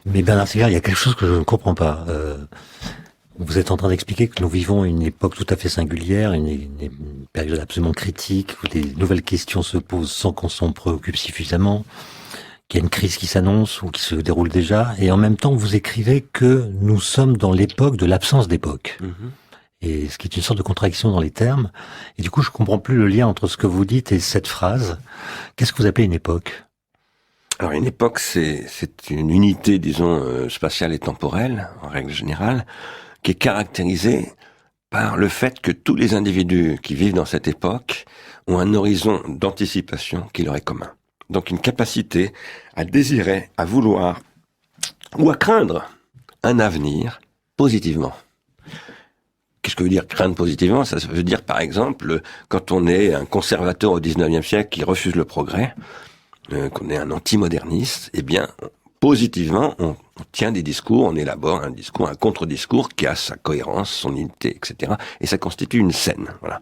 A: Mais Bernard Stiegler, il y a quelque chose que je ne comprends pas. Vous êtes en train d'expliquer que nous vivons une époque tout à fait singulière, une période absolument critique, où des nouvelles questions se posent sans qu'on s'en préoccupe suffisamment, qu'il y a une crise qui s'annonce ou qui se déroule déjà, et en même temps vous écrivez que nous sommes dans l'époque de l'absence d'époque. Et ce qui est une sorte de contradiction dans les termes. Et du coup, je comprends plus le lien entre ce que vous dites et cette phrase. Qu'est-ce que vous appelez une époque ?
B: Alors une époque, c'est une unité, disons, spatiale et temporelle, en règle générale, qui est caractérisée par le fait que tous les individus qui vivent dans cette époque ont un horizon d'anticipation qui leur est commun. Donc une capacité à désirer, à vouloir ou à craindre un avenir positivement. Qu'est-ce que veut dire craindre positivement ? Ça veut dire, par exemple, quand on est un conservateur au 19e siècle qui refuse le progrès, qu'on est un anti-moderniste, eh bien, positivement, on tient des discours, on élabore un discours, un contre-discours qui a sa cohérence, son unité, etc. Et ça constitue une scène. Voilà.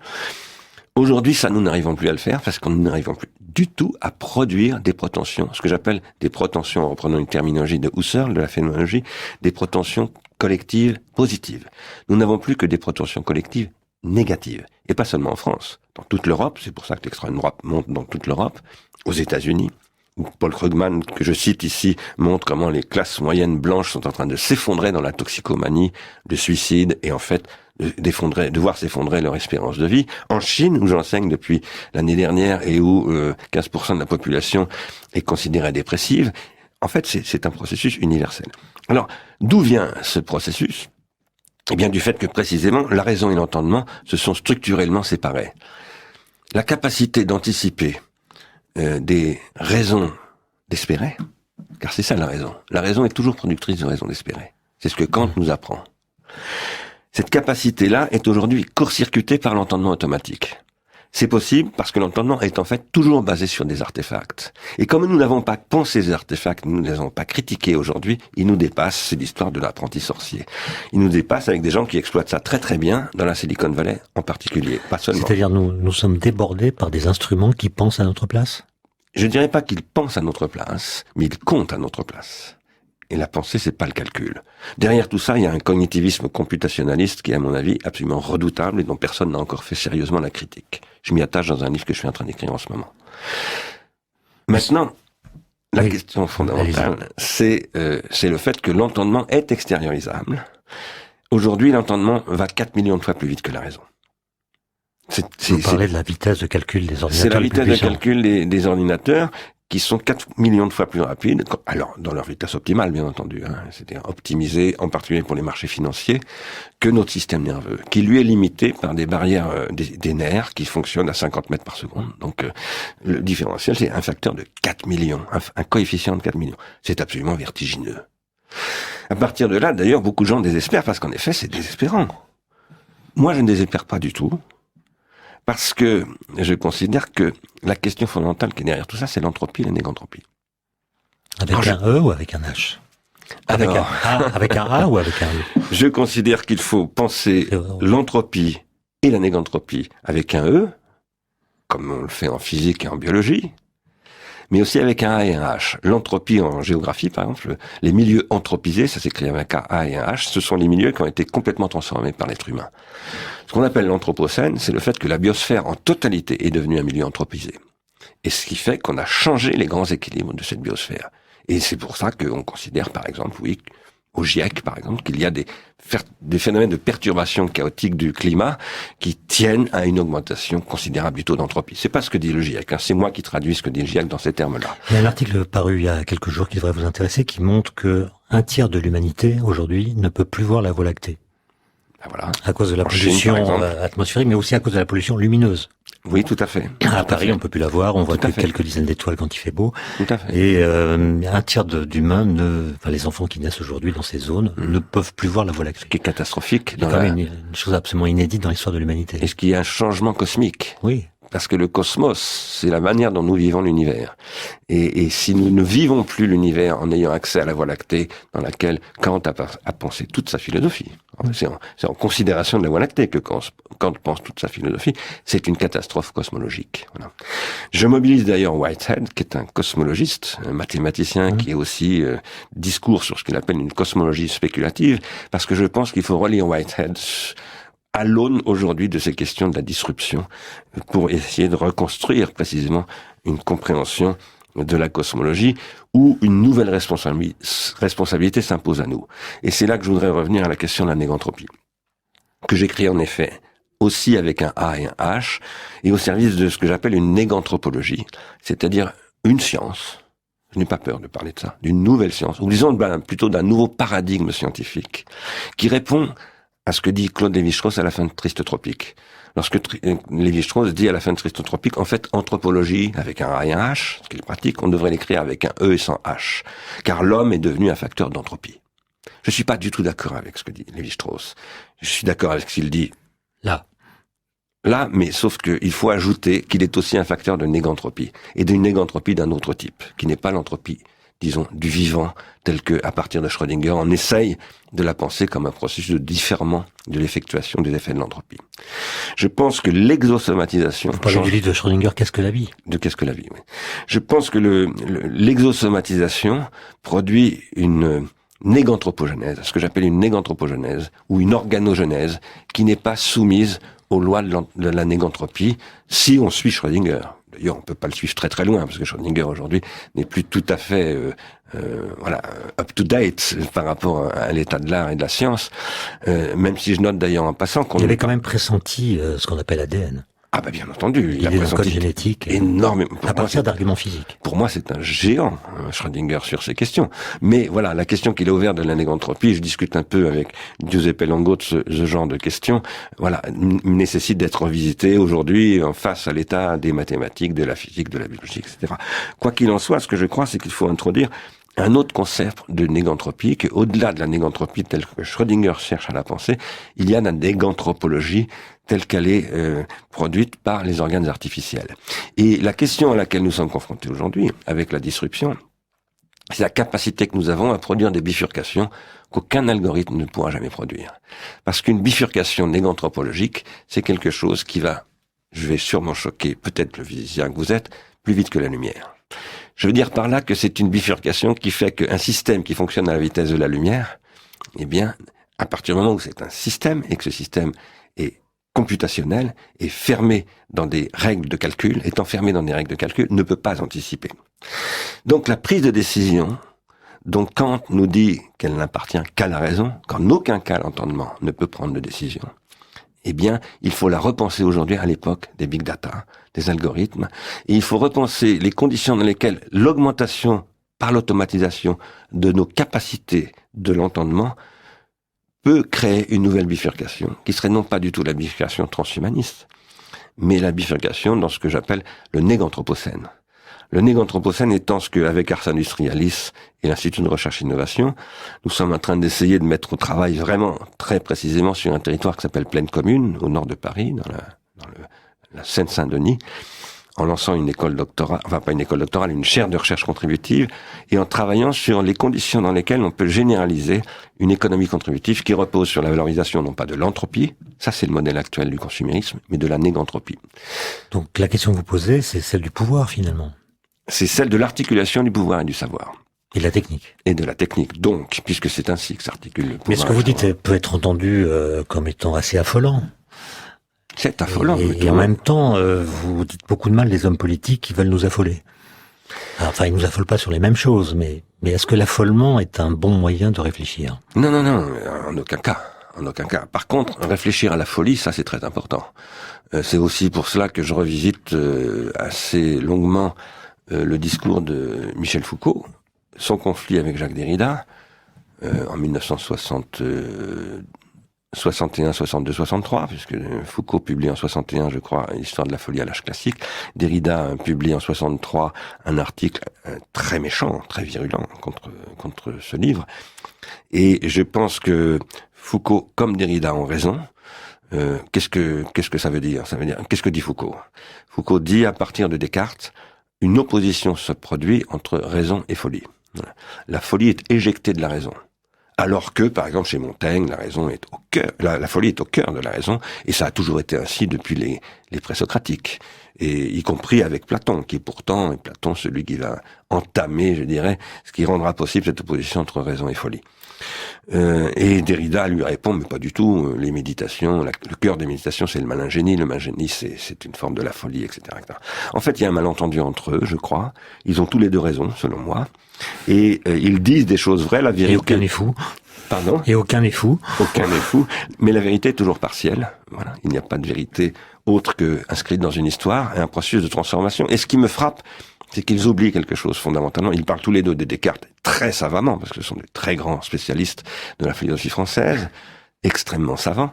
B: Aujourd'hui, ça, nous n'arrivons plus à le faire parce qu'on n'arrivons plus du tout à produire des protensions, ce que j'appelle des protensions, en reprenant une terminologie de Husserl, de la phénoménologie, des protentions collectives positives. Nous n'avons plus que des protensions collectives négatives. Et pas seulement en France. Dans toute l'Europe, c'est pour ça que l'extrême droite monte dans toute l'Europe, aux États-Unis, où Paul Krugman, que je cite ici, montre comment les classes moyennes blanches sont en train de s'effondrer dans la toxicomanie, le suicide, et en fait, de voir s'effondrer leur espérance de vie. En Chine, où j'enseigne depuis l'année dernière et où 15% de la population est considérée dépressive, en fait, c'est un processus universel. Alors, d'où vient ce processus ? Eh bien, du fait que précisément, la raison et l'entendement se sont structurellement séparés. La capacité d'anticiper des raisons d'espérer, car c'est ça la raison. La raison est toujours productrice de raisons d'espérer. C'est ce que Kant nous apprend. Cette capacité-là est aujourd'hui court-circuitée par l'entendement automatique. C'est possible parce que l'entendement est en fait toujours basé sur des artefacts. Et comme nous n'avons pas pensé ces artefacts, nous ne les avons pas critiqués aujourd'hui, ils nous dépassent, c'est l'histoire de l'apprenti sorcier. Ils nous dépassent avec des gens qui exploitent ça très très bien, dans la Silicon Valley en particulier, pas seulement.
A: C'est-à-dire nous sommes débordés par des instruments qui pensent à notre place ?
B: je dirais pas qu'il pense à notre place, mais il compte à notre place. Et la pensée, c'est pas le calcul. Derrière tout ça, il y a un cognitivisme computationnaliste qui est, à mon avis, absolument redoutable et dont personne n'a encore fait sérieusement la critique. Je m'y attache dans un livre que je suis en train d'écrire en ce moment. Maintenant, la question fondamentale, c'est le fait que l'entendement est extériorisable. Aujourd'hui, l'entendement va 4 millions de fois plus vite que la raison.
A: Vous parlez de la vitesse de calcul des ordinateurs.
B: C'est la vitesse de calcul des ordinateurs qui sont 4 millions de fois plus rapides, alors dans leur vitesse optimale, bien entendu, c'est-à-dire optimisé, en particulier pour les marchés financiers, que notre système nerveux, qui lui est limité par des barrières des nerfs qui fonctionnent à 50 mètres par seconde. Donc le différentiel, c'est un facteur de 4 millions, un coefficient de 4 millions. C'est absolument vertigineux. À partir de là, d'ailleurs, beaucoup de gens désespèrent, parce qu'en effet, c'est désespérant. Moi, je ne désespère pas du tout. Parce que je considère que la question fondamentale qui est derrière tout ça, c'est l'entropie et la négantropie.
A: Avec un E ou avec un H? Avec un A ou avec un E?
B: Je considère qu'il faut penser l'entropie et la négantropie avec un E, comme on le fait en physique et en biologie, mais aussi avec un A et un H. L'entropie en géographie, par exemple, les milieux anthropisés, ça s'écrit avec un A et un H, ce sont les milieux qui ont été complètement transformés par l'être humain. Ce qu'on appelle l'anthropocène, c'est le fait que la biosphère en totalité est devenue un milieu anthropisé. Et ce qui fait qu'on a changé les grands équilibres de cette biosphère. Et c'est pour ça qu'on considère, par exemple, oui, au GIEC, par exemple, qu'il y a des phénomènes de perturbation chaotique du climat qui tiennent à une augmentation considérable du taux d'entropie. C'est pas ce que dit le GIEC, c'est moi qui traduis ce que dit le GIEC dans ces termes-là.
A: Il y a un article paru il y a quelques jours qui devrait vous intéresser, qui montre que 1/3 de l'humanité, aujourd'hui, ne peut plus voir la Voie lactée.
B: Ben voilà.
A: À cause de la pollution atmosphérique, mais aussi à cause de la pollution lumineuse.
B: Oui, tout à fait.
A: À Paris, on peut plus la voir, on voit que quelques dizaines d'étoiles quand il fait beau.
B: Tout à fait.
A: Et 1/3 d'humains, les enfants qui naissent aujourd'hui dans ces zones, ne peuvent plus voir la Voie lactée.
B: Ce qui est catastrophique.
A: C'est quand même une chose absolument inédite dans l'histoire de l'humanité.
B: Est-ce qu'il y a un changement cosmique?
A: Oui.
B: Parce que le cosmos, c'est la manière dont nous vivons l'univers. Et si nous ne vivons plus l'univers en ayant accès à la Voie lactée, dans laquelle Kant a pensé toute sa philosophie, c'est en considération de la Voie lactée que Kant pense toute sa philosophie, c'est une catastrophe cosmologique. Voilà. Je mobilise d'ailleurs Whitehead, qui est un cosmologiste, un mathématicien qui est aussi discours sur ce qu'il appelle une cosmologie spéculative, parce que je pense qu'il faut relire Whitehead à l'aune aujourd'hui de ces questions de la disruption, pour essayer de reconstruire précisément une compréhension de la cosmologie où une nouvelle responsabilité s'impose à nous. Et c'est là que je voudrais revenir à la question de la négantropie, que j'écris en effet aussi avec un A et un H, et au service de ce que j'appelle une néganthropologie, c'est-à-dire une science, je n'ai pas peur de parler de ça, d'une nouvelle science, ou disons plutôt d'un nouveau paradigme scientifique, qui répond à ce que dit Claude Lévi-Strauss à la fin de Triste Tropique. Lorsque Lévi-Strauss dit à la fin de Triste Tropique, en fait, anthropologie, avec un A et un H, ce qu'il pratique, on devrait l'écrire avec un E et sans H, car l'homme est devenu un facteur d'entropie. Je suis pas du tout d'accord avec ce que dit Lévi-Strauss. Je suis d'accord avec ce qu'il dit là, mais sauf qu'il faut ajouter qu'il est aussi un facteur de négantropie, et d'une négantropie d'un autre type, qui n'est pas l'entropie, disons, du vivant, tel que, à partir de Schrödinger, on essaye de la penser comme un processus de différement de l'effectuation des effets de l'entropie. Je pense que l'exosomatisation...
A: Vous parlez du livre de Schrödinger, Qu'est-ce que la vie?
B: De Qu'est-ce que la vie, oui. Je pense que l'exosomatisation produit une néganthropogenèse, ce que j'appelle une néganthropogenèse, ou une organogenèse, qui n'est pas soumise aux lois de la négantropie, si on suit Schrödinger. D'ailleurs, on peut pas le suivre très très loin, parce que Schrödinger aujourd'hui n'est plus tout à fait up to date par rapport à l'état de l'art et de la science. Même si je note d'ailleurs en passant qu'on...
A: Il avait quand même pressenti ce qu'on appelle ADN.
B: Ah bah bien entendu,
A: il a pressenti un code génétique
B: énormément.
A: À partir d'arguments physiques.
B: Pour moi, c'est un géant, Schrödinger, sur ces questions. Mais voilà, la question qu'il a ouverte de la négantropie, je discute un peu avec Giuseppe Longo de ce genre de questions, voilà, nécessite d'être revisité aujourd'hui en face à l'état des mathématiques, de la physique, de la biologie, etc. Quoi qu'il en soit, ce que je crois, c'est qu'il faut introduire un autre concept de négantropie, qu'au-delà de la négantropie telle que Schrödinger cherche à la penser, il y a la néganthropologie telle qu'elle est produite par les organes artificiels. Et la question à laquelle nous sommes confrontés aujourd'hui, avec la disruption, c'est la capacité que nous avons à produire des bifurcations qu'aucun algorithme ne pourra jamais produire. Parce qu'une bifurcation néganthropologique, c'est quelque chose qui va, je vais sûrement choquer peut-être le physicien que vous êtes, plus vite que la lumière. Je veux dire par là que c'est une bifurcation qui fait qu'un système qui fonctionne à la vitesse de la lumière, eh bien, à partir du moment où c'est un système et que ce système est computationnel et fermé dans des règles de calcul, étant fermé dans des règles de calcul, ne peut pas anticiper. Donc la prise de décision, dont Kant nous dit qu'elle n'appartient qu'à la raison, qu'en aucun cas l'entendement ne peut prendre de décision, eh bien, il faut la repenser aujourd'hui à l'époque des big data, des algorithmes, et il faut repenser les conditions dans lesquelles l'augmentation par l'automatisation de nos capacités de l'entendement peut créer une nouvelle bifurcation, qui serait non pas du tout la bifurcation transhumaniste, mais la bifurcation dans ce que j'appelle le néganthropocène. Le néganthropocène étant ce qu'avec Ars Industrialis et l'Institut de Recherche et Innovation, nous sommes en train d'essayer de mettre au travail vraiment très précisément sur un territoire qui s'appelle Plaine Commune, au nord de Paris, dans la Seine-Saint-Denis, en lançant une école doctorale, enfin pas une école doctorale, une chaire de recherche contributive, et en travaillant sur les conditions dans lesquelles on peut généraliser une économie contributive qui repose sur la valorisation non pas de l'entropie, ça c'est le modèle actuel du consumérisme, mais de la négantropie.
A: Donc la question que vous posez, c'est celle du pouvoir finalement.
B: C'est celle de l'articulation du pouvoir et du savoir.
A: Et de la technique.
B: Et de la technique, donc, puisque c'est ainsi que s'articule le pouvoir.
A: Mais ce que vous dites peut être entendu comme étant assez affolant.
B: C'est affolant.
A: Et en même temps, vous dites beaucoup de mal des hommes politiques qui veulent nous affoler. Alors, enfin, ils nous affolent pas sur les mêmes choses, mais est-ce que l'affolement est un bon moyen de réfléchir?
B: Non, en aucun cas. En aucun cas. Par contre, réfléchir à la folie, ça c'est très important. C'est aussi pour cela que je revisite assez longuement le discours de Michel Foucault, son conflit avec Jacques Derrida, en 1961, 62, 63, puisque Foucault publie en 61, je crois, Histoire de la folie à l'âge classique. Derrida publie en 63 un article très méchant, très virulent contre ce livre. Et je pense que Foucault, comme Derrida, ont raison. Qu'est-ce que ça veut dire? Ça veut dire, qu'est-ce que dit Foucault? Foucault dit, à partir de Descartes, une opposition se produit entre raison et folie. Voilà. La folie est éjectée de la raison. Alors que, par exemple, chez Montaigne, la raison est au cœur, la folie est au cœur de la raison, et ça a toujours été ainsi depuis les présocratiques, et y compris avec Platon, qui est pourtant, Platon, celui qui va entamer, je dirais, ce qui rendra possible cette opposition entre raison et folie. Et Derrida lui répond, mais pas du tout, les méditations, le cœur des méditations, c'est le malingénie, c'est une forme de la folie, etc., etc. En fait, il y a un malentendu entre eux, je crois. Ils ont tous les deux raison, selon moi. Et ils disent des choses vraies, la vérité...
A: Et aucun n'est fou.
B: Pardon ?
A: Et aucun n'est fou.
B: Aucun n'est fou. Mais la vérité est toujours partielle. Voilà. Il n'y a pas de vérité autre que inscrite dans une histoire et un processus de transformation. Et ce qui me frappe, c'est qu'ils oublient quelque chose fondamentalement. Ils parlent tous les deux de Descartes très savamment, parce que ce sont des très grands spécialistes de la philosophie française, extrêmement savants,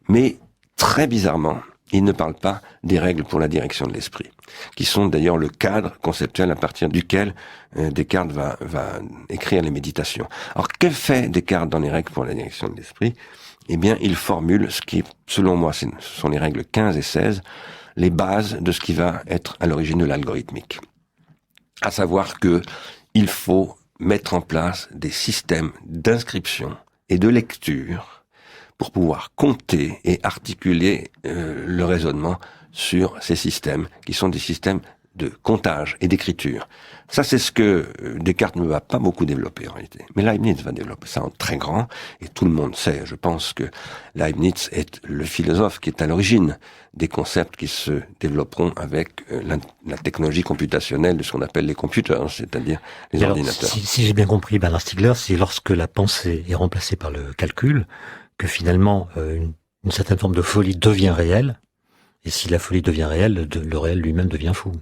B: mais très bizarrement, ils ne parlent pas des règles pour la direction de l'esprit, qui sont d'ailleurs le cadre conceptuel à partir duquel Descartes va écrire les méditations. Alors, que fait Descartes dans les règles pour la direction de l'esprit? Eh bien, il formule ce qui, selon moi, ce sont les règles 15 et 16, les bases de ce qui va être à l'origine de l'algorithmique. À savoir que il faut mettre en place des systèmes d'inscription et de lecture pour pouvoir compter et articuler le raisonnement sur ces systèmes, qui sont des systèmes de comptage et d'écriture. Ça, c'est ce que Descartes ne va pas beaucoup développer en réalité. Mais Leibniz va développer ça en très grand, et tout le monde sait, je pense, que Leibniz est le philosophe qui est à l'origine des concepts qui se développeront avec la technologie computationnelle de ce qu'on appelle les computers, c'est-à-dire les ordinateurs.
A: Si j'ai bien compris, Bernard Stiegler, c'est lorsque la pensée est remplacée par le calcul que finalement une certaine forme de folie devient réelle, et si la folie devient réelle, le réel lui-même devient fou.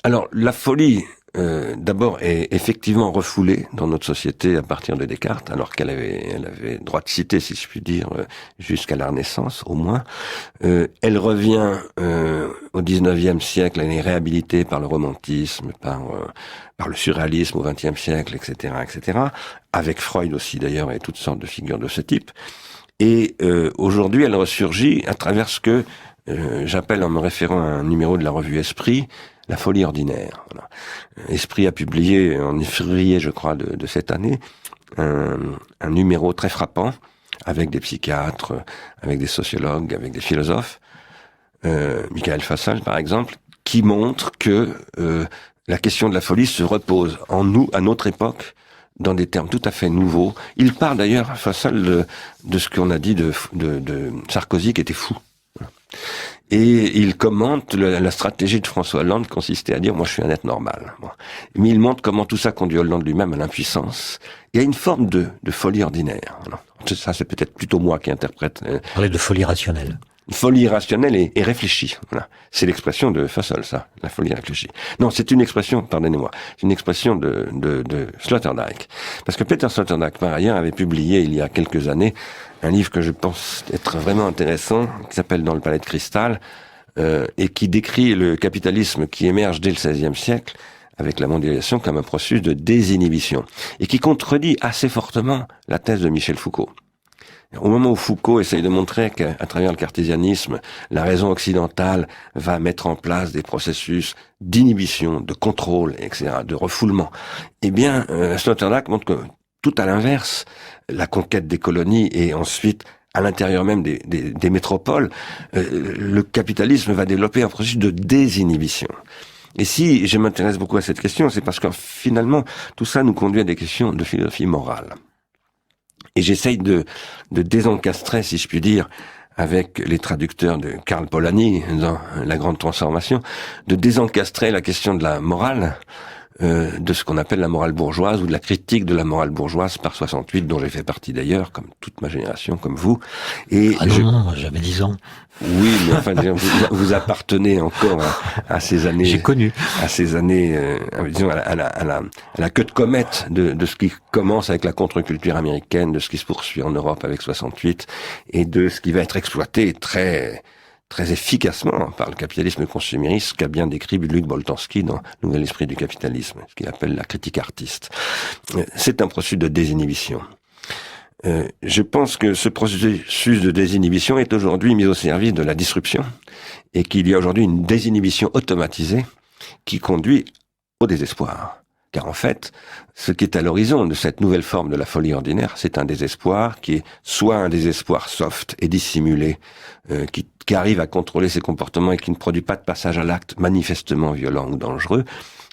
A: Alors,
B: la folie, d'abord, est effectivement refoulée dans notre société à partir de Descartes, alors qu'elle avait droit de cité, si je puis dire, jusqu'à la Renaissance, au moins. Elle revient au XIXe siècle, elle est réhabilitée par le romantisme, par le surréalisme au XXe siècle, etc., etc., avec Freud aussi, d'ailleurs, et toutes sortes de figures de ce type. Et aujourd'hui, elle ressurgit à travers ce que j'appelle, en me référant à un numéro de la revue Esprit, la folie ordinaire. Voilà. Esprit a publié en février, je crois, de cette année, un numéro très frappant avec des psychiatres, avec des sociologues, avec des philosophes, Michael Fassal par exemple, qui montre que la question de la folie se repose en nous, à notre époque, dans des termes tout à fait nouveaux. Il parle d'ailleurs, Fassel, de ce qu'on a dit de Sarkozy qui était fou. Et il commente la stratégie de François Hollande qui consistait à dire « moi je suis un être normal ». Bon. Mais il montre comment tout ça conduit Hollande lui-même à l'impuissance et à une forme de folie ordinaire. Alors, ça c'est peut-être plutôt moi qui interprète.
A: Parler de folie rationnelle.
B: Folie irrationnelle et réfléchie. Voilà. C'est l'expression de Fassel, ça, la folie réfléchie. Non, c'est une expression, pardonnez-moi, c'est une expression de Sloterdijk. Parce que Peter Sloterdijk, par ailleurs, avait publié il y a quelques années un livre que je pense être vraiment intéressant, qui s'appelle Dans le palais de cristal, et qui décrit le capitalisme qui émerge dès le XVIe siècle, avec la mondialisation, comme un processus de désinhibition, et qui contredit assez fortement la thèse de Michel Foucault. Au moment où Foucault essaye de montrer qu'à travers le cartésianisme, la raison occidentale va mettre en place des processus d'inhibition, de contrôle, etc., de refoulement, eh bien, Sloterdijk montre que tout à l'inverse, la conquête des colonies et ensuite à l'intérieur même des métropoles, le capitalisme va développer un processus de désinhibition. Et si je m'intéresse beaucoup à cette question, c'est parce que finalement, tout ça nous conduit à des questions de philosophie morale. Et j'essaye de désencastrer, si je puis dire, avec les traducteurs de Karl Polanyi dans La Grande Transformation, de désencastrer la question de la morale, de ce qu'on appelle la morale bourgeoise ou de la critique de la morale bourgeoise par 68, dont j'ai fait partie d'ailleurs, comme toute ma génération, comme vous. Et
A: non, j'avais 10 ans.
B: Oui, mais enfin, vous appartenez encore à ces années.
A: J'ai connu.
B: À ces années, disons, à la queue de comète de ce qui commence avec la contre-culture américaine, de ce qui se poursuit en Europe avec 68, et de ce qui va être exploité très efficacement par le capitalisme consumériste qu'a bien décrit Luc Boltanski dans Nouvel esprit du capitalisme, ce qu'il appelle la critique artiste. C'est un processus de désinhibition. Je pense que ce processus de désinhibition est aujourd'hui mis au service de la disruption et qu'il y a aujourd'hui une désinhibition automatisée qui conduit au désespoir. Car en fait, ce qui est à l'horizon de cette nouvelle forme de la folie ordinaire, c'est un désespoir qui est soit un désespoir soft et dissimulé, qui arrive à contrôler ses comportements et qui ne produit pas de passage à l'acte manifestement violent ou dangereux,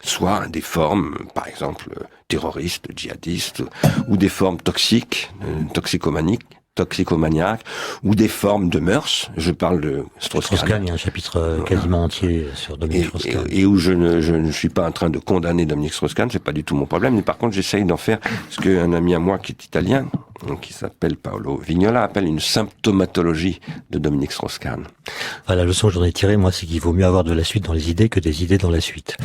B: soit des formes, par exemple, terroristes, djihadistes, ou des formes toxiques, toxicomaniaques, ou des formes de mœurs. Je parle de Strauss-Kahn.
A: Il y a un chapitre quasiment entier sur Dominique Strauss-Kahn.
B: Et où je ne suis pas en train de condamner Dominique Strauss-Kahn, c'est pas du tout mon problème, mais par contre j'essaye d'en faire ce qu'un ami à moi qui est italien, qui s'appelle Paolo Vignola, appelle une symptomatologie de Dominique Strauss-Kahn.
A: Enfin, la leçon que j'en ai tirée, moi, c'est qu'il vaut mieux avoir de la suite dans les idées que des idées dans la suite.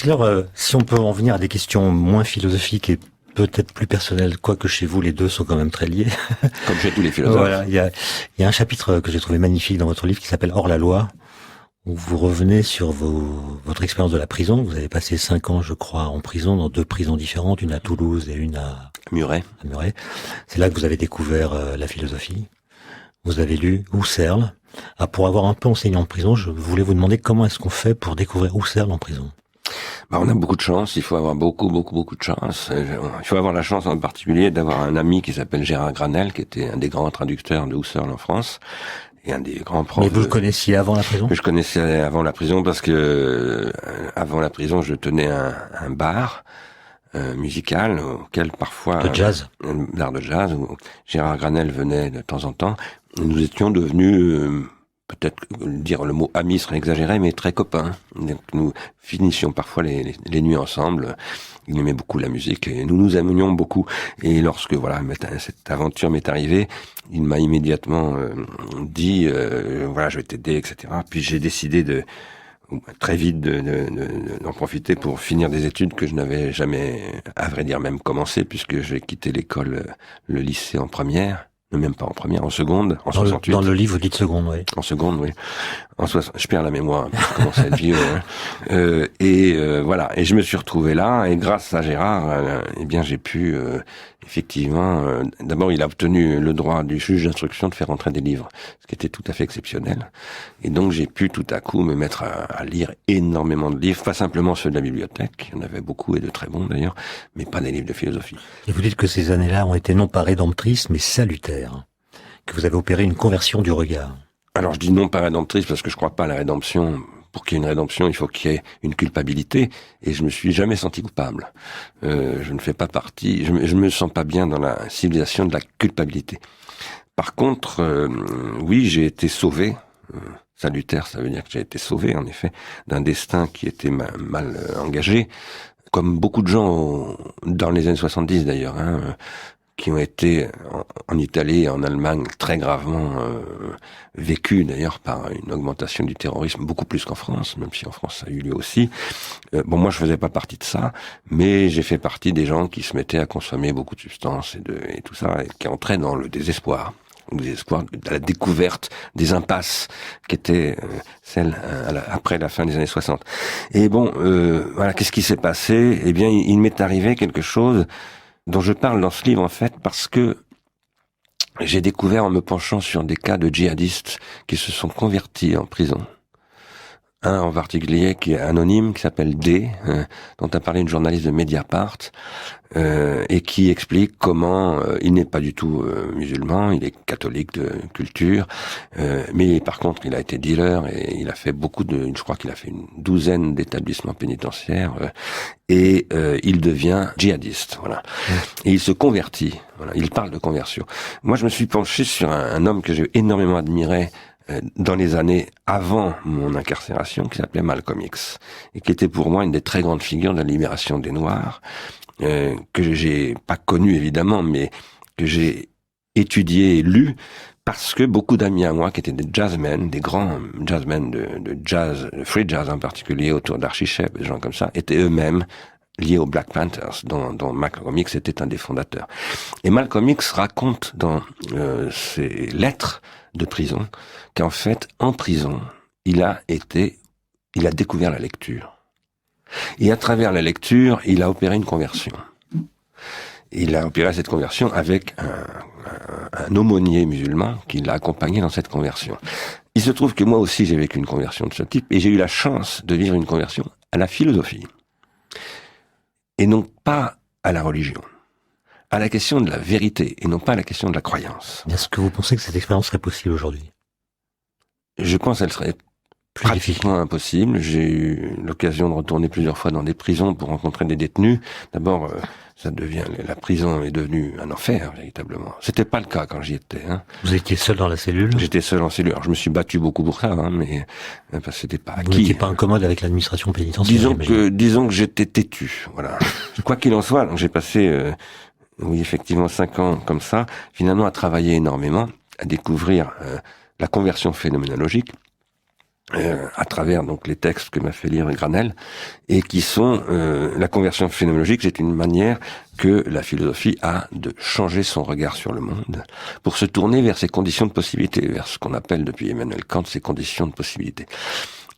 A: Alors, si on peut en venir à des questions moins philosophiques et peut-être plus personnelles, quoique chez vous les deux sont quand même très liés.
B: Comme chez tous les philosophes.
A: Voilà, il y a un chapitre que j'ai trouvé magnifique dans votre livre qui s'appelle Hors la loi, où vous revenez sur votre expérience de la prison. Vous avez passé 5 ans, je crois, en prison, dans 2 prisons différentes, une à Toulouse et une à
B: Muret.
A: C'est là que vous avez découvert la philosophie. Vous avez lu Husserl. Pour avoir un peu enseigné en prison, je voulais vous demander comment est-ce qu'on fait pour découvrir Husserl en prison.
B: On a beaucoup de chance, il faut avoir beaucoup de chance. Il faut avoir la chance en particulier d'avoir un ami qui s'appelle Gérard Granel, qui était un des grands traducteurs de Husserl en France, et un des grands profs.
A: Mais vous le connaissiez avant la prison ?
B: Je connaissais avant la prison parce que avant la prison, je tenais un bar musical auquel parfois...
A: De jazz.
B: Un bar de jazz, où Gérard Granel venait de temps en temps. Nous étions devenus peut-être dire le mot ami serait exagéré, mais très copains. Donc, nous finissions parfois les nuits ensemble. Il aimait beaucoup la musique et nous nous aimions beaucoup. Et lorsque cette aventure m'est arrivée, il m'a immédiatement dit voilà, je vais t'aider, etc. Puis j'ai décidé très vite d'en profiter pour finir des études que je n'avais jamais, à vrai dire, même commencé, puisque j'ai quitté l'école, le lycée en première. Même pas en première, en seconde, en 68.
A: Dans le livre, vous dites seconde, oui.
B: En seconde, oui. Je perds la mémoire, je commence à être vieux. Voilà. Et je me suis retrouvé là, et grâce à Gérard, j'ai pu, effectivement, d'abord, il a obtenu le droit du juge d'instruction de faire entrer des livres, ce qui était tout à fait exceptionnel. Et donc, j'ai pu tout à coup me mettre à lire énormément de livres, pas simplement ceux de la bibliothèque, il y en avait beaucoup et de très bons d'ailleurs, mais pas des livres de philosophie.
A: Et vous dites que ces années-là ont été non pas rédemptrices, mais salutaires, que vous avez opéré une conversion du regard.
B: Alors, je dis non pas rédemptrice parce que je crois pas à la rédemption. Pour qu'il y ait une rédemption, il faut qu'il y ait une culpabilité, et je me suis jamais senti coupable. Je ne fais pas partie, je me sens pas bien dans la civilisation de la culpabilité. Par contre, oui, j'ai été sauvé. Salutaire, ça veut dire que j'ai été sauvé, en effet, d'un destin qui était mal engagé, comme beaucoup de gens dans les années 70 d'ailleurs, qui ont été en Italie et en Allemagne très gravement vécus d'ailleurs par une augmentation du terrorisme, beaucoup plus qu'en France, même si en France ça a eu lieu aussi. Moi je faisais pas partie de ça, mais j'ai fait partie des gens qui se mettaient à consommer beaucoup de substances et tout ça, et qui entraient dans le désespoir de la découverte des impasses qui étaient celles après la fin des années 60. Et voilà, qu'est-ce qui s'est passé ? Eh bien, il m'est arrivé quelque chose dont je parle dans ce livre, en fait, parce que j'ai découvert en me penchant sur des cas de djihadistes qui se sont convertis en prison. Un en particulier qui est anonyme, qui s'appelle D, dont a parlé une journaliste de Mediapart, et qui explique comment il n'est pas du tout musulman, il est catholique de culture, mais par contre il a été dealer et il a fait je crois qu'il a fait une douzaine d'établissements pénitentiaires, et il devient djihadiste, voilà. Et il se convertit, voilà. Il parle de conversion. Moi je me suis penché sur un homme que j'ai énormément admiré dans les années avant mon incarcération, qui s'appelait Malcolm X, et qui était pour moi une des très grandes figures de la libération des Noirs, que j'ai pas connu évidemment, mais que j'ai étudié et lu, parce que beaucoup d'amis à moi, qui étaient des jazzmen, des grands jazzmen de jazz, de free jazz en particulier, autour d'Archie Shepp, des gens comme ça, étaient eux-mêmes liés aux Black Panthers, dont Malcolm X était un des fondateurs. Et Malcolm X raconte dans ses lettres de prison qu'en fait, en prison, il a découvert la lecture. Et à travers la lecture, il a opéré une conversion. Il a opéré cette conversion avec un aumônier musulman qui l'a accompagné dans cette conversion. Il se trouve que moi aussi, j'ai vécu une conversion de ce type, et j'ai eu la chance de vivre une conversion à la philosophie. Et non pas à la religion. À la question de la vérité, et non pas à la question de la croyance.
A: Est-ce que vous pensez que cette expérience serait possible aujourd'hui ?
B: Je pense qu'elle serait pratiquement impossible. J'ai eu l'occasion de retourner plusieurs fois dans des prisons pour rencontrer des détenus. D'abord, la prison est devenue un enfer, véritablement. C'était pas le cas quand j'y étais.
A: Vous étiez seul dans la cellule ?
B: J'étais seul en cellule. Alors, je me suis battu beaucoup pour ça, mais parce que c'était pas acquis.
A: Vous n'étiez pas incommode avec l'administration pénitentiaire ?
B: Disons que j'étais têtu, voilà. Quoi qu'il en soit, donc j'ai passé, effectivement 5 ans comme ça, finalement à travailler énormément, à découvrir la conversion phénoménologique, à travers donc les textes que m'a fait lire Granel, et qui sont la conversion phénoménologique, c'est une manière que la philosophie a de changer son regard sur le monde pour se tourner vers ses conditions de possibilité, vers ce qu'on appelle depuis Emmanuel Kant ses conditions de possibilité.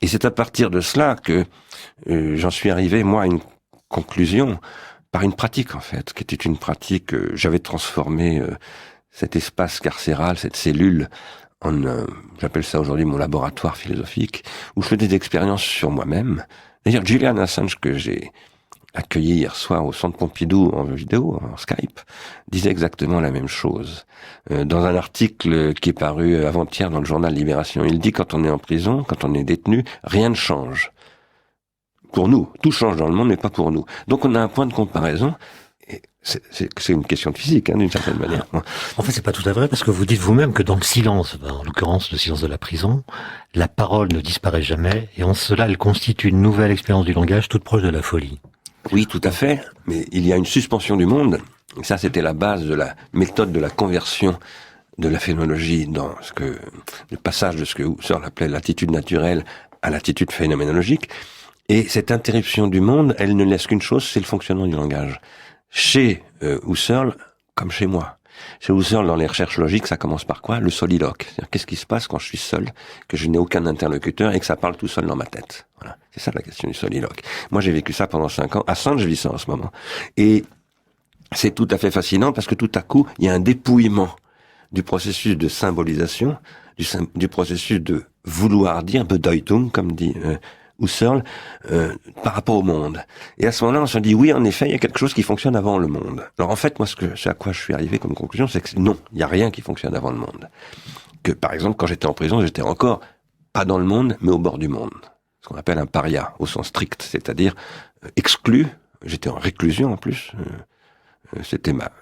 B: Et c'est à partir de cela que j'en suis arrivé, moi, à une conclusion par une pratique, en fait, qui était une pratique, j'avais transformé cet espace carcéral, cette cellule, j'appelle ça aujourd'hui mon laboratoire philosophique, où je fais des expériences sur moi-même. D'ailleurs, Julian Assange, que j'ai accueilli hier soir au Centre Pompidou en vidéo, en Skype, disait exactement la même chose. Dans un article qui est paru avant-hier dans le journal Libération, il dit quand on est en prison, quand on est détenu, rien ne change. Pour nous, tout change dans le monde, mais pas pour nous. Donc on a un point de comparaison, c'est une question de physique, d'une certaine manière.
A: En fait, c'est pas tout à vrai parce que vous dites vous-même que dans le silence, en l'occurrence le silence de la prison, la parole ne disparaît jamais et en cela elle constitue une nouvelle expérience du langage toute proche de la folie.
B: Oui, tout à fait, mais il y a une suspension du monde. Et ça, c'était la base de la méthode de la conversion de la phénoménologie dans le passage de ce que Husserl appelait l'attitude naturelle à l'attitude phénoménologique. Et cette interruption du monde, elle ne laisse qu'une chose, c'est le fonctionnement du langage. Chez Husserl, comme chez moi. Chez Husserl, dans les recherches logiques, ça commence par quoi? Le soliloque. C'est-à-dire, qu'est-ce qui se passe quand je suis seul, que je n'ai aucun interlocuteur et que ça parle tout seul dans ma tête? Voilà. C'est ça la question du soliloque. Moi, j'ai vécu ça pendant 5 ans. À Sainte, je vis ça en ce moment. Et c'est tout à fait fascinant parce que tout à coup, il y a un dépouillement du processus de symbolisation, du processus de vouloir dire, Bedeutung, comme dit Husserl, par rapport au monde. Et à ce moment-là, on se dit, oui, en effet, il y a quelque chose qui fonctionne avant le monde. Alors en fait, moi, ce à quoi je suis arrivé comme conclusion, c'est que non, il n'y a rien qui fonctionne avant le monde. Que, par exemple, quand j'étais en prison, j'étais encore pas dans le monde, mais au bord du monde. Ce qu'on appelle un paria, au sens strict, c'est-à-dire exclu. J'étais en réclusion, en plus.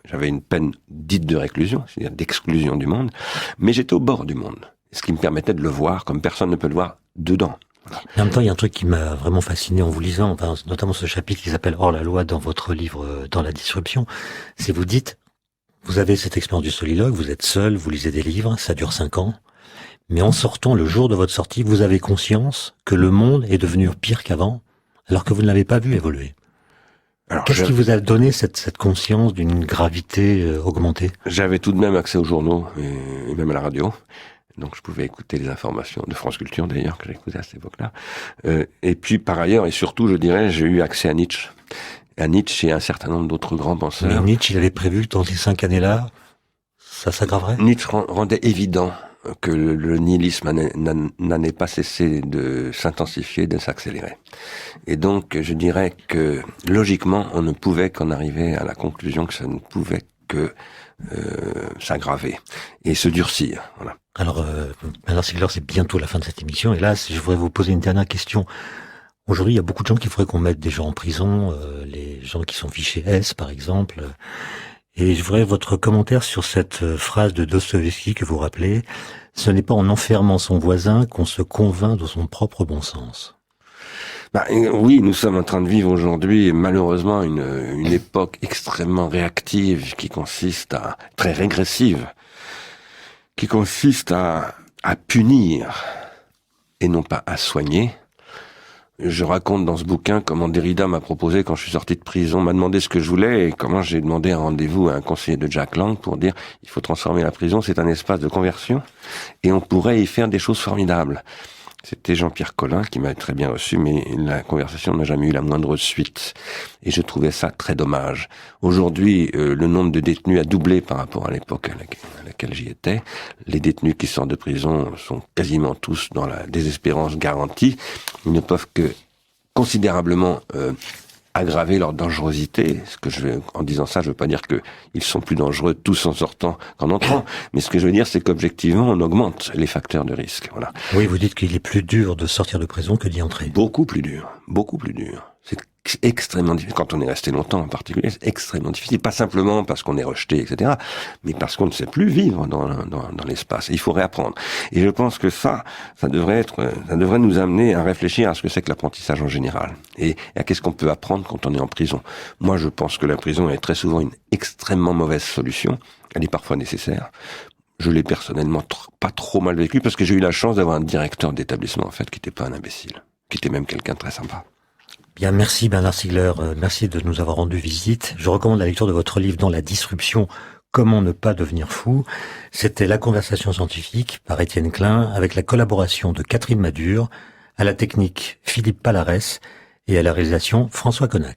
B: J'avais une peine dite de réclusion, c'est-à-dire d'exclusion du monde, mais j'étais au bord du monde. Ce qui me permettait de le voir comme personne ne peut le voir dedans.
A: En même temps, il y a un truc qui m'a vraiment fasciné en vous lisant, enfin, notamment ce chapitre qui s'appelle Hors la loi dans votre livre Dans la disruption. C'est vous dites, vous avez cette expérience du soliloque, vous êtes seul, vous lisez des livres, ça dure 5 ans, mais en sortant, le jour de votre sortie, vous avez conscience que le monde est devenu pire qu'avant, alors que vous ne l'avez pas vu évoluer. Alors, qu'est-ce qui vous a donné cette conscience d'une gravité augmentée?
B: J'avais tout de même accès aux journaux et même à la radio. Donc je pouvais écouter les informations de France Culture d'ailleurs, que j'écoutais à cette époque-là. Et puis par ailleurs, et surtout je dirais, j'ai eu accès à Nietzsche. À Nietzsche et à un certain nombre d'autres grands penseurs.
A: Mais Nietzsche, il avait prévu que dans ces 5 années-là, ça s'aggraverait?
B: Nietzsche rendait évident que le nihilisme n'allait pas cessé de s'intensifier, de s'accélérer. Et donc je dirais que logiquement, on ne pouvait qu'en arriver à la conclusion que ça ne pouvait que s'aggraver et se durcir. Voilà.
A: Alors, Bernard Stiegler, c'est bientôt la fin de cette émission. Et là, je voudrais vous poser une dernière question. Aujourd'hui, il y a beaucoup de gens qui feraient qu'on mette des gens en prison, les gens qui sont fichés S, par exemple. Et je voudrais votre commentaire sur cette phrase de Dostoïevski que vous rappelez. Ce n'est pas en enfermant son voisin qu'on se convainc de son propre bon sens.
B: Oui, nous sommes en train de vivre aujourd'hui, malheureusement, une époque extrêmement réactive très régressive, qui consiste à punir et non pas à soigner. Je raconte dans ce bouquin comment Derrida m'a proposé, quand je suis sorti de prison, m'a demandé ce que je voulais et comment j'ai demandé un rendez-vous à un conseiller de Jack Lang pour dire il faut transformer la prison, c'est un espace de conversion et on pourrait y faire des choses formidables. C'était Jean-Pierre Collin qui m'avait très bien reçu, mais la conversation n'a jamais eu la moindre suite. Et je trouvais ça très dommage. Aujourd'hui, le nombre de détenus a doublé par rapport à l'époque à laquelle j'y étais. Les détenus qui sortent de prison sont quasiment tous dans la désespérance garantie. Ils ne peuvent que considérablement aggraver leur dangerosité. En disant ça, je veux pas dire que ils sont plus dangereux tous en sortant qu'en entrant, mais ce que je veux dire, c'est qu'objectivement, on augmente les facteurs de risque. Voilà.
A: Oui, vous dites qu'il est plus dur de sortir de prison que d'y entrer.
B: Beaucoup plus dur, beaucoup plus dur. C'est extrêmement difficile. Quand on est resté longtemps en particulier, c'est extrêmement difficile. Pas simplement parce qu'on est rejeté, etc., mais parce qu'on ne sait plus vivre dans l'espace. Et il faut réapprendre. Et je pense que ça devrait nous amener à réfléchir à ce que c'est que l'apprentissage en général. Et à qu'est-ce qu'on peut apprendre quand on est en prison. Moi, je pense que la prison est très souvent une extrêmement mauvaise solution. Elle est parfois nécessaire. Je l'ai personnellement pas trop mal vécu parce que j'ai eu la chance d'avoir un directeur d'établissement, en fait, qui n'était pas un imbécile. Qui était même quelqu'un de très sympa.
A: Bien, merci Bernard Stiegler, merci de nous avoir rendu visite. Je recommande la lecture de votre livre Dans la disruption, comment ne pas devenir fou. C'était La conversation scientifique par Étienne Klein avec la collaboration de Catherine Madure, à la technique Philippe Palarès et à la réalisation François Connac.